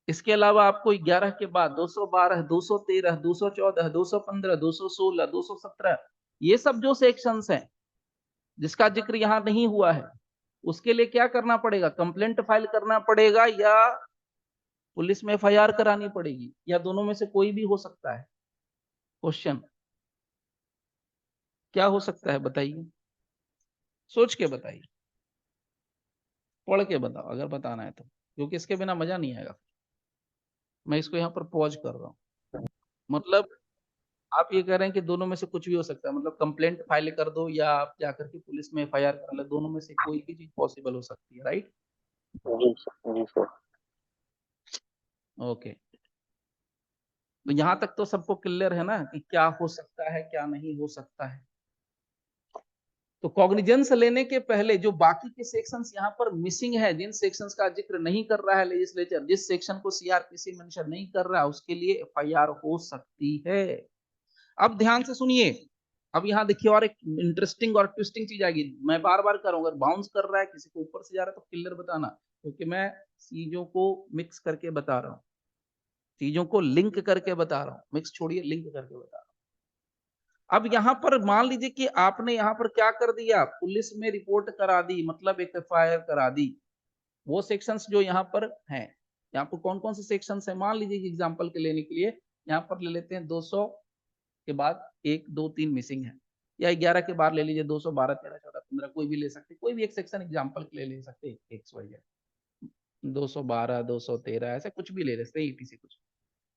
इसके अलावा आपको 11 के बाद 212, 213, 214, 215, 216, 217, ये सब जो सेक्शंस हैं जिसका जिक्र यहां नहीं हुआ है, उसके लिए क्या करना पड़ेगा, कंप्लेंट फाइल करना पड़ेगा या पुलिस में FIR करानी पड़ेगी, या दोनों में से कोई भी हो सकता है। क्वेश्चन क्या हो सकता है बताइए, सोच के बताइए, पढ़ के बताओ अगर बताना है तो, क्योंकि इसके बिना मजा नहीं आएगा। मैं इसको यहाँ पर पॉज कर रहा हूँ। मतलब आप ये कह रहे हैं कि दोनों में से कुछ भी हो सकता है, मतलब कंप्लेंट फाइल कर दो या आप जाकर के पुलिस में FIR करा लो, दोनों में से कोई भी चीज पॉसिबल हो सकती है, राइट। जी सर, जी सर। ओके, तो यहां तक तो सबको क्लियर है ना कि क्या हो सकता है क्या नहीं हो सकता है। तो कॉग्निजेंस लेने के पहले जो बाकी के सेक्शंस यहाँ पर मिसिंग है, जिन सेक्शंस का जिक्र नहीं कर रहा है लेजिस्लेचर, जिस सेक्शन को CRPC मेंशन नहीं कर रहा है, उसके लिए FIR हो सकती है। अब ध्यान से सुनिए, अब यहाँ देखिए और एक इंटरेस्टिंग और ट्विस्टिंग चीज आएगी। मैं बार बार करूंगा, अगर बाउंस कर रहा है किसी को ऊपर से जा रहा है तो क्लियर बताना, क्योंकि मैं चीजों को मिक्स करके बता रहा हूँ, चीजों को लिंक करके बता रहा हूँ, मिक्स छोड़िए, लिंक करके बता रहा हूँ। अब यहाँ पर मान लीजिए कि आपने यहाँ पर क्या कर दिया, पुलिस में रिपोर्ट करा दी, मतलब एक एफआईआर करा दी। वो सेक्शंस जो यहाँ पर हैं, यहाँ पर कौन कौन से सेक्शंस हैं, मान लीजिए एग्जांपल के लेने के लिए यहाँ पर ले लेते हैं 200 के बाद 1 2 3 मिसिंग है, या 11 के बाद ले लीजिए 212 13 14 15, कोई भी ले सकते, कोई भी एक सेक्शन एग्जांपल के लिए ले सकते हैं, XYZ 212 213 ऐसे कुछ भी ले सकते हैं, ETC कुछ,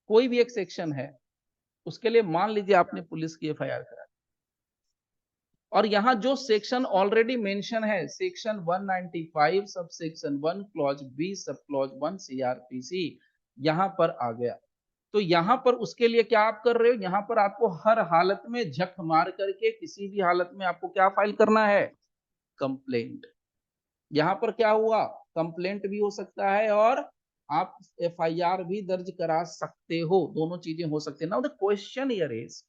कोई भी एक सेक्शन है, उसके लिए मान लीजिए आपने पुलिस की एफआईआर करा, और यहाँ जो सेक्शन ऑलरेडी मेंशन है, section 195 sub section 1 clause B sub clause 1 CRPC यहाँ पर आ गया। तो यहाँ पर उसके लिए क्या आप कर रहे हो, यहाँ पर आपको हर हालत में झक मार करके किसी भी हालत में आपको क्या फाइल करना है, कंप्लेंट। यहाँ पर क्या हुआ, कंप्लेंट भी हो सकता है और आप FIR भी दर्ज करा सकते हो, दोनों चीजें हो सकती है। Now the question here is,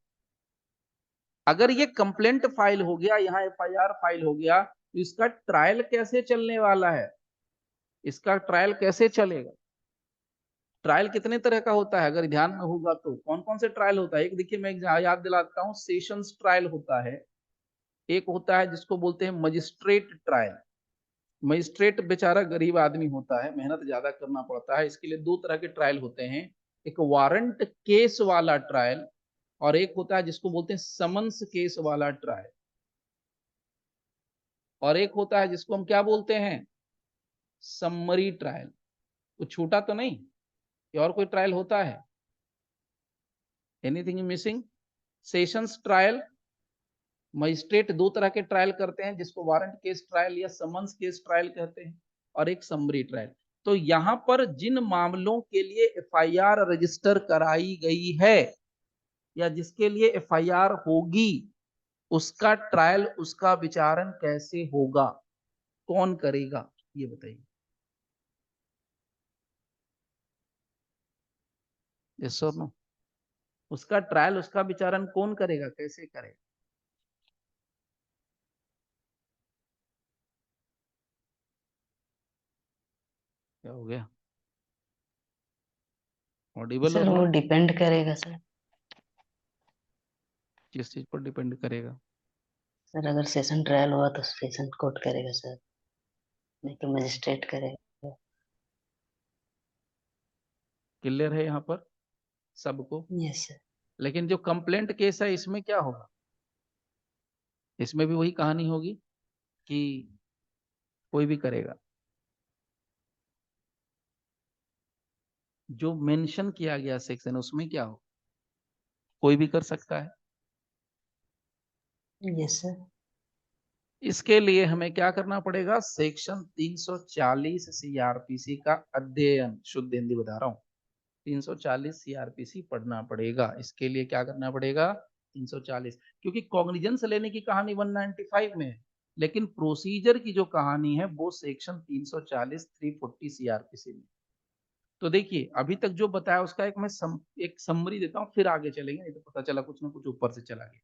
अगर ये कंप्लेंट फाइल हो गया, यहाँ FIR फाइल हो गया, तो इसका ट्रायल कैसे चलने वाला है, इसका ट्रायल कैसे चलेगा? ट्रायल कितने तरह का होता है, अगर ध्यान में होगा तो कौन कौन से ट्रायल होता है? एक देखिए, मैं याद दिलाता हूँ, सेशंस ट्रायल होता है, एक होता है जिसको बोलते हैं मजिस्ट्रेट ट्रायल। मजिस्ट्रेट बेचारा गरीब आदमी होता है, मेहनत ज्यादा करना पड़ता है, इसके लिए दो तरह के ट्रायल होते हैं, एक वारंट केस वाला ट्रायल और एक होता है जिसको बोलते हैं समन्स केस वाला ट्रायल, और एक होता है जिसको हम क्या बोलते हैं, समरी ट्रायल। कुछ छूटा तो नहीं, या और कोई ट्रायल होता है? Anything missing? Sessions trial, magistrate दो तरह के ट्रायल करते हैं, जिसको वारंट केस ट्रायल या समन्स केस ट्रायल कहते हैं, और एक समरी ट्रायल। तो यहां पर जिन मामलों के लिए FIR रजिस्टर कराई गई है या जिसके लिए FIR होगी, उसका ट्रायल, उसका विचारण कैसे होगा, कौन करेगा, ये बताइए। यस और नो? उसका ट्रायल, उसका विचारण कौन करेगा, कैसे करेगा? क्या हो गया, ऑडिबल सर और वो नो? डिपेंड करेगा सर। किस चीज पर डिपेंड करेगा? सर अगर सेशन ट्रायल हुआ तो सेशन कोर्ट करेगा सर, नहीं तो मजिस्ट्रेट करेगा। क्लियर है यहाँ पर सबको? Yes sir. लेकिन जो कंप्लेंट केस है, इसमें क्या होगा, इसमें भी वही कहानी होगी कि कोई भी करेगा, जो मेंशन किया गया सेक्शन उसमें क्या हो, कोई भी कर सकता है। Yes sir. इसके लिए हमें क्या करना पड़ेगा, सेक्शन 340 CRPC का अध्ययन, शुद्ध हिंदी बता रहा हूँ, 340 CRPC पढ़ना पड़ेगा। इसके लिए क्या करना पड़ेगा, 340, क्योंकि कॉग्निजेंस लेने की कहानी 195 में है, लेकिन प्रोसीजर की जो कहानी है वो सेक्शन 340 340 CRPC में। तो देखिए, अभी तक जो बताया उसका एक मैं एक समरी देता हूँ, फिर आगे चलेंगे, नहीं तो पता चला कुछ ना कुछ ऊपर से चला गया।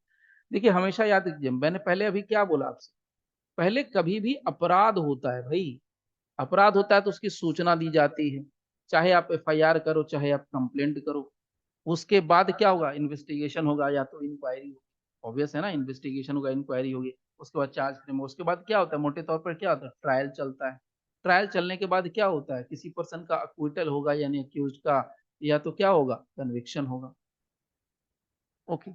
देखिए, हमेशा याद रखिए, मैंने पहले अभी क्या बोला आपसे, पहले कभी भी अपराध होता है भाई, अपराध होता है तो उसकी सूचना दी जाती है, चाहे आप FIR करो चाहे आप कंप्लेंट करो, उसके बाद क्या होगा, इन्वेस्टिगेशन होगा या तो इंक्वायरी होगी, ऑब्वियस है ना, इन्वेस्टिगेशन होगा, इंक्वायरी होगी, उसके बाद चार्ज फ्रेम, उसके बाद क्या होता है, मोटे तौर पर क्या होता है, ट्रायल चलता है। ट्रायल चलने के बाद क्या होता है, किसी पर्सन का अक्विटल होगा यानी अक्यूज्ड का, या तो क्या होगा, कन्विक्शन होगा। ओके,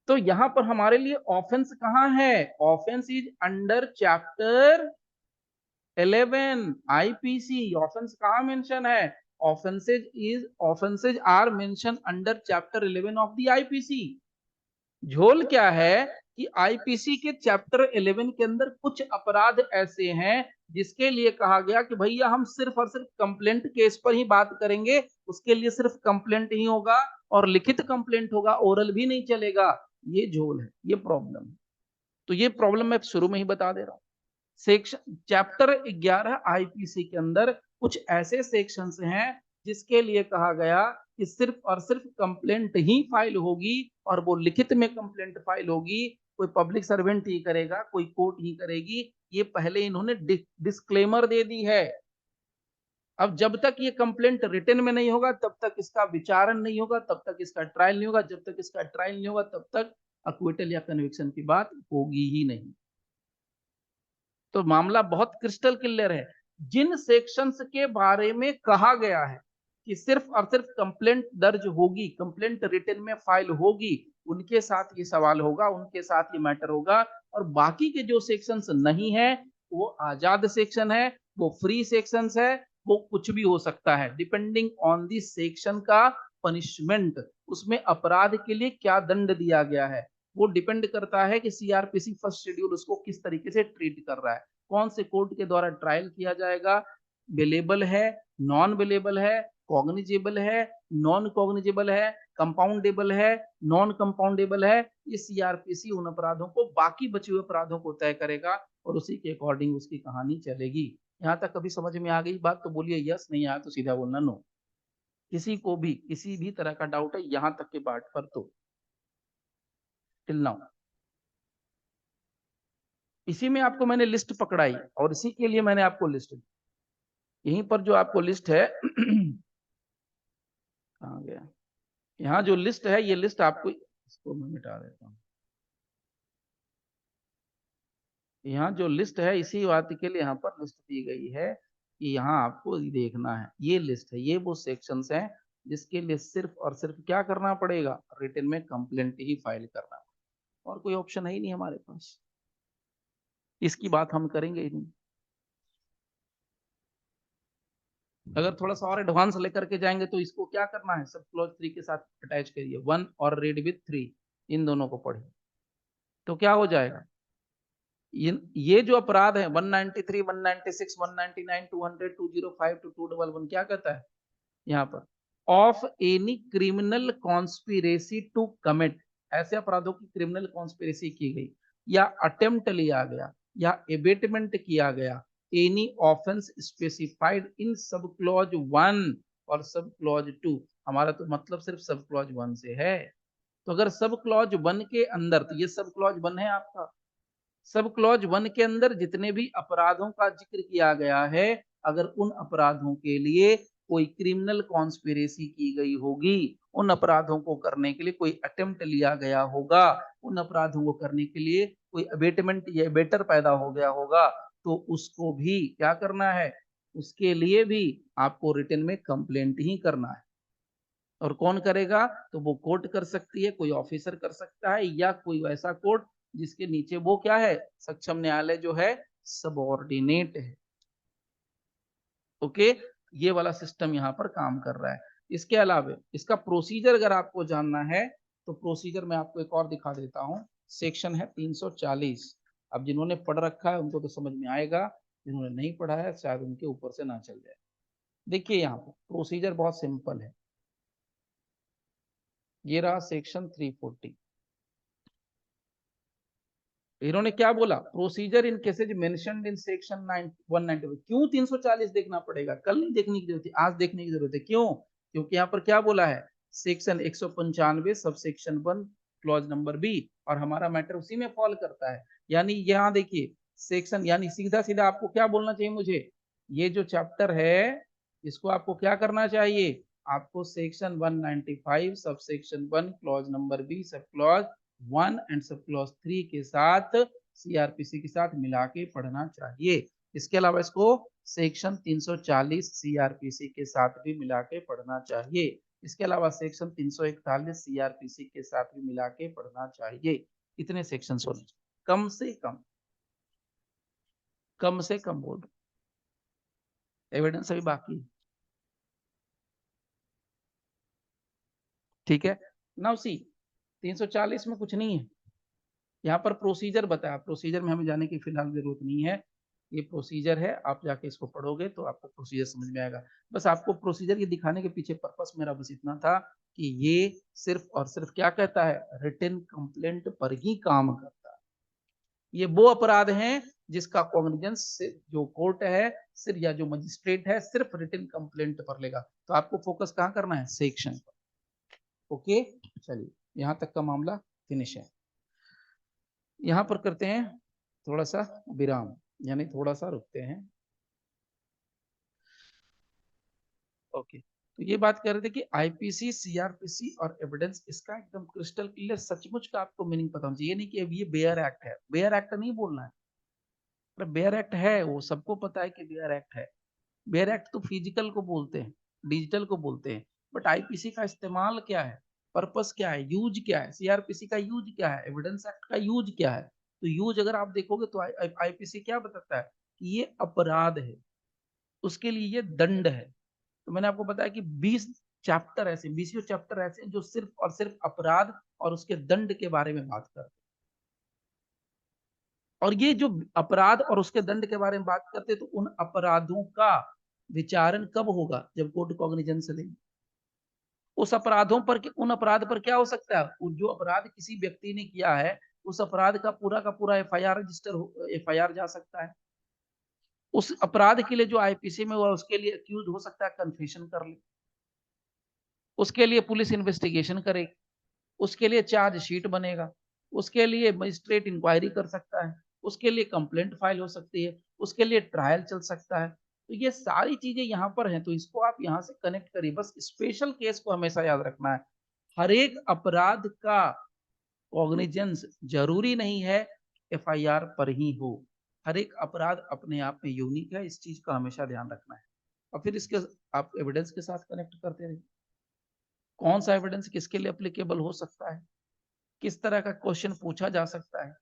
तो यहां पर हमारे लिए ऑफेंस कहां है, offence is under chapter 11 IPC। Offence कहां मेंशन है, offences are mention under chapter 11 of the IPC। झोल क्या है कि IPC के चैप्टर 11 के अंदर कुछ अपराध ऐसे हैं जिसके लिए कहा गया कि भैया हम सिर्फ और सिर्फ कंप्लेंट केस पर ही बात करेंगे, उसके लिए सिर्फ कंप्लेंट ही होगा और लिखित कंप्लेंट होगा, ओरल भी नहीं चलेगा। ये झोल है, ये प्रॉब्लम है। तो ये प्रॉब्लम मैं शुरू में ही बता दे रहा हूं। सेक्शन चैप्टर 11 IPC के अंदर कुछ ऐसे सेक्शंस हैं जिसके लिए कहा गया कि सिर्फ और सिर्फ कंप्लेंट ही फाइल होगी, और वो लिखित में कंप्लेंट फाइल होगी, कोई पब्लिक सर्वेंट ही करेगा, कोई कोर्ट ही करेगी। ये पहले इन्होंने डिस्क्लेमर दे दी है, अब जब तक ये कंप्लेंट रिटन में नहीं होगा तब तक इसका विचारण नहीं होगा, तब तक इसका ट्रायल नहीं होगा, जब तक इसका ट्रायल नहीं होगा तब तक अक्विटल या कन्विक्शन की बात होगी ही नहीं। तो मामला बहुत क्रिस्टल क्लियर है। जिन सेक्शंस के बारे में कहा गया है कि सिर्फ और सिर्फ कंप्लेंट दर्ज होगी, कंप्लेंट रिटन में फाइल होगी, उनके साथ ये सवाल होगा, उनके साथ ये मैटर होगा। और बाकी के जो सेक्शंस नहीं है वो आजाद सेक्शन है, वो फ्री सेक्शंस है, वो कुछ भी हो सकता है डिपेंडिंग ऑन दी सेक्शन का पनिशमेंट। उसमें अपराध के लिए क्या दंड दिया गया है वो डिपेंड करता है कि सीआरपीसी फर्स्ट शेड्यूल उसको किस तरीके से ट्रीट कर रहा है, कौन से कोर्ट के द्वारा ट्रायल किया जाएगा, बेलेबल है, नॉन बेलेबल है, कॉग्निजेबल है, नॉन कॉग्निजेबल है, कंपाउंडेबल है, नॉन कंपाउंडेबल है। ये सीआरपीसी उन अपराधों को, बाकी बचे हुए अपराधों को तय करेगा और उसी के अकॉर्डिंग उसकी कहानी चलेगी। यहाँ तक कभी समझ में आ गई बात तो बोलिए यस, नहीं आया तो सीधा बोलना नो। किसी को भी किसी भी तरह का डाउट है यहाँ तक के पार्ट पर तो टिल नाउ इसी में आपको मैंने लिस्ट पकड़ाई और इसी के लिए मैंने आपको लिस्ट दी। यहीं पर जो आपको लिस्ट है कहाँ गया, यहाँ जो लिस्ट है ये लिस्ट आपको, इसको मैं मिटा देता हूँ। यहाँ जो लिस्ट है इसी बात के लिए यहाँ पर लिस्ट दी गई है कि यहाँ आपको देखना है, ये लिस्ट है, ये वो सेक्शंस हैं जिसके लिए सिर्फ और सिर्फ क्या करना पड़ेगा, रिटन में कंप्लेंट ही फाइल करना, और कोई ऑप्शन है ही नहीं हमारे पास। इसकी बात हम करेंगे ही नहीं। अगर थोड़ा सा और एडवांस लेकर के जाएंगे तो इसको क्या करना है, सब क्लॉज 3 के साथ अटैच करिए 1 और रीड विथ 3, इन दोनों को पढ़िए तो क्या हो जाएगा। ये जो अपराध है 193, 196, 199, 200, 205 to 211 क्या कहता है यहाँ पर, of any criminal conspiracy to commit, ऐसे अपराधों की क्रिमिनल कॉन्स्पिरेसी की गई या अटेम्प्ट लिया गया या एबेटमेंट किया गया, एनी ऑफेंस स्पेसिफाइड इन सब क्लॉज 1 और सब क्लॉज 2। हमारा तो मतलब सिर्फ सब क्लॉज 1 से है। तो अगर सब क्लॉज 1 के अंदर, तो ये सब क्लॉज 1 है आपका, सब क्लॉज 1 के अंदर जितने भी अपराधों का जिक्र किया गया है, अगर उन अपराधों के लिए कोई क्रिमिनल कॉन्स्पिरेसी की गई होगी, उन अपराधों को करने के लिए कोई अटेम्प्ट लिया गया होगा, उन अपराधों को करने के लिए कोई अबेटमेंट या बेटर पैदा हो गया होगा, तो उसको भी क्या करना है, उसके लिए भी आपको रिटन में कंप्लेंट ही करना है। और कौन करेगा, तो वो कोर्ट कर सकती है, कोई ऑफिसर कर सकता है, या कोई वैसा कोर्ट जिसके नीचे वो क्या है, सक्षम न्यायालय जो है सबऑर्डिनेट है। ओके, ये वाला सिस्टम यहाँ पर काम कर रहा है। इसके अलावा इसका प्रोसीजर अगर आपको जानना है तो प्रोसीजर मैं आपको एक और दिखा देता हूँ। सेक्शन है 340। अब जिन्होंने पढ़ रखा है उनको तो समझ में आएगा, जिन्होंने नहीं पढ़ा है शायद उनके ऊपर से ना चल जाए। देखिए यहाँ पर प्रोसीजर बहुत सिंपल है, ये रहा सेक्शन 340। इन्होंने क्या बोला, procedure in cases mentioned in section 190। क्यों 340 देखना पड़ेगा, कल नहीं देखने की जरूरत है, आज देखने की जरूरत है। क्यों, क्योंकि यहाँ पर क्या बोला है, section 195 sub section 1 clause number B, और हमारा मैटर उसी में फॉल करता है। यानी यहाँ देखिए सेक्शन, यानी सीधा सीधा आपको क्या बोलना चाहिए मुझे, ये जो चैप्टर है इसको आपको क्या करना चाहिए, आपको section 195 sub section 1 clause number B sub clause 1 and sub clause 3 के साथ सीआरपीसी के साथ मिला के पढ़ना चाहिए। इसके अलावा इसको सेक्शन 340 सीआरपीसी के साथ भी मिला के पढ़ना चाहिए। इसके अलावा सेक्शन 341 सीआरपीसी के साथ भी मिला के पढ़ना चाहिए। इतने सेक्शन होने चाहिए कम से कम, कम से कम बोल रहा, एविडेंस अभी बाकी है। ठीक है, नाउ सी 340 में कुछ नहीं है, यहाँ पर प्रोसीजर बताया, प्रोसीजर में हमें जाने की फिलहाल जरूरत नहीं है, ये प्रोसीजर है, आप जाके इसको पढ़ोगे तो आपको प्रोसीजर समझ में आएगा। बस आपको प्रोसीजर ये दिखाने के पीछे पर्पस मेरा बस इतना था कि ये सिर्फ और सिर्फ क्या कहता है, रिटन कंप्लेंट पर ही काम करता है। ये वो अपराध हैं जिसका कॉग्निजेंस जो कोर्ट है सिर्फ, या जो मजिस्ट्रेट है सिर्फ रिटन कंप्लेंट पर लेगा। तो आपको फोकस कहाँ करना है, सेक्शन पर। ओके, चलिए यहाँ तक का मामला फिनिश है। यहाँ पर करते हैं थोड़ा सा विराम, यानी थोड़ा सा रुकते हैं। ओके, तो ये बात कर रहे थे कि आईपीसी, सीआरपीसी और एविडेंस, इसका एकदम क्रिस्टल क्लियर सचमुच का आपको मीनिंग पता होना चाहिए। ये नहीं कि अब ये बेयर एक्ट है, बेयर एक्ट नहीं बोलना है। अरे बेयर एक्ट है, वो सबको पता है कि बेयर एक्ट है। बेयर एक्ट तो फिजिकल को बोलते हैं, डिजिटल को बोलते हैं, बट आईपीसी का इस्तेमाल क्या है, पर्पस क्या है, यूज क्या है, सीआरपीसी का यूज क्या है, एविडेंस एक्ट का यूज क्या है। तो यूज अगर आप देखोगे तो आईपीसी क्या बताता है कि ये अपराध है, उसके लिए ये दंड है। तो मैंने आपको बताया कि 20 चैप्टर ऐसे, 20 चैप्टर ऐसे हैं जो सिर्फ और सिर्फ अपराध और उसके दंड के बारे में बात करते हैं। और ये जो अपराध और उसके दंड के बारे में बात करते हैं, तो उन अपराधों का विचारण कब होगा, जब कोर्ट कॉग्निजेंस लेंगे। उस अपराधों पर, उन अपराध पर क्या हो सकता है, जो अपराध किसी व्यक्ति ने किया है, उस अपराध का पूरा एफआईआर रजिस्टर, एफआईआर जा सकता है। उस अपराध के लिए जो आईपीसी में हुआ, उसके लिए अक्यूज हो सकता है कन्फेशन कर ले, उसके लिए पुलिस इन्वेस्टिगेशन करेगी, उसके लिए चार्जशीट बनेगा, उसके लिए मजिस्ट्रेट इंक्वायरी कर सकता है, उसके लिए कंप्लेंट फाइल हो सकती है, उसके लिए ट्रायल चल सकता है। तो ये सारी चीजें यहाँ पर हैं, तो इसको आप यहाँ से कनेक्ट करिए। बस स्पेशल केस को हमेशा याद रखना है। हर एक अपराध का कॉग्निजेंस जरूरी नहीं है एफआईआर पर ही हो। हर एक अपराध अपने आप में यूनिक है, इस चीज का हमेशा ध्यान रखना है। और फिर इसके आप एविडेंस के साथ कनेक्ट करते रहिए। कौन सा एविडेंस किसके लिए एप्लीकेबल हो सकता है, किस तरह का क्वेश्चन पूछा जा सकता है,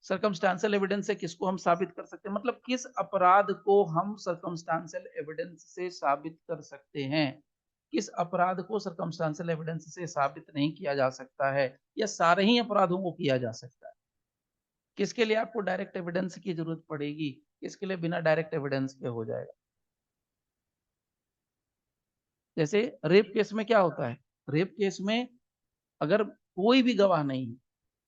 सर्कमस्टांशियल एविडेंस से किसको हम साबित कर सकते हैं, मतलब किस अपराध को हम सर्कमस्टांशियल एविडेंस से साबित कर सकते हैं, किस अपराध को सर्कमस्टांशियल एविडेंस से साबित नहीं किया जा सकता है, या सारे ही अपराधों को किया जा सकता है। किसके लिए आपको डायरेक्ट एविडेंस की जरूरत पड़ेगी, किसके लिए बिना डायरेक्ट एविडेंस के हो जाएगा। जैसे रेप केस में क्या होता है, रेप केस में अगर कोई भी गवाह नहीं है,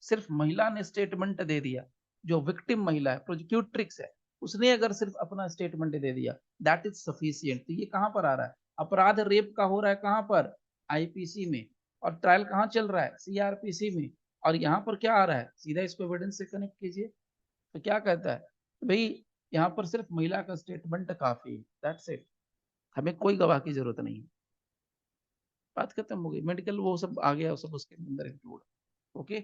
सिर्फ महिला ने स्टेटमेंट दे दिया, जो विक्टिम महिला है, प्रोसिक्यूट्रिक्स है, उसने अगर सिर्फ अपना स्टेटमेंट दे दिया, दैट इज सफिशिएंट। तो ये कहां पर आ रहा है, अपराध रेप का हो रहा है कहां पर, आईपीसी में, और ट्रायल कहां चल रहा है, सीआरपीसी में। और यहाँ पर क्या आ रहा है, सीधा इसको एविडेंस से कनेक्ट कीजिए। तो क्या कहता है भाई, यहाँ पर सिर्फ महिला का स्टेटमेंट काफी है, दैट्स इट, हमें कोई गवाह की जरूरत नहीं है, बात खत्म हो गई। मेडिकल वो सब आ गया, सब उसके अंदर इंक्लूड। ओके,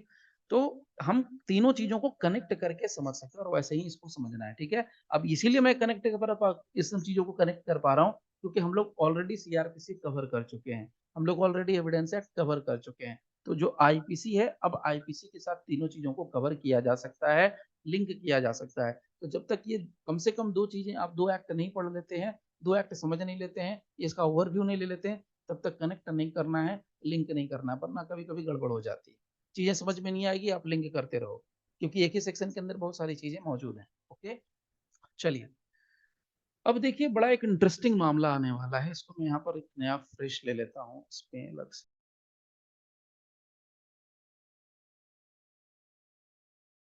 तो हम तीनों चीजों को कनेक्ट करके समझ सकते हैं, और वैसे ही इसको समझना है, ठीक है। अब इसीलिए मैं कनेक्ट इस सब चीजों को कनेक्ट कर पा रहा हूँ, क्योंकि हम लोग ऑलरेडी सीआरपीसी कवर कर चुके हैं, हम लोग ऑलरेडी एविडेंस एक्ट कवर कर चुके हैं। तो जो आईपीसी है, अब आईपीसी के साथ तीनों चीजों को कवर किया जा सकता है, लिंक किया जा सकता है। तो जब तक ये कम से कम दो चीजें, आप दो एक्ट नहीं पढ़ लेते हैं, दो एक्ट समझ नहीं लेते हैं, इसका ओवरव्यू नहीं ले लेते हैं, तब तक कनेक्ट नहीं करना है, लिंक नहीं करना है, वरना कभी कभी गड़बड़ हो जाती है, चीजें समझ में नहीं आएगी, आप लिंक करते रहो, क्योंकि एक ही सेक्शन के अंदर बहुत सारी चीजें मौजूद हैं। ओके, चलिए अब देखिए, बड़ा एक इंटरेस्टिंग मामला आने वाला है, इसको मैं यहाँ पर एक नया फ्रेश ले लेता हूँ इसमें अलग से।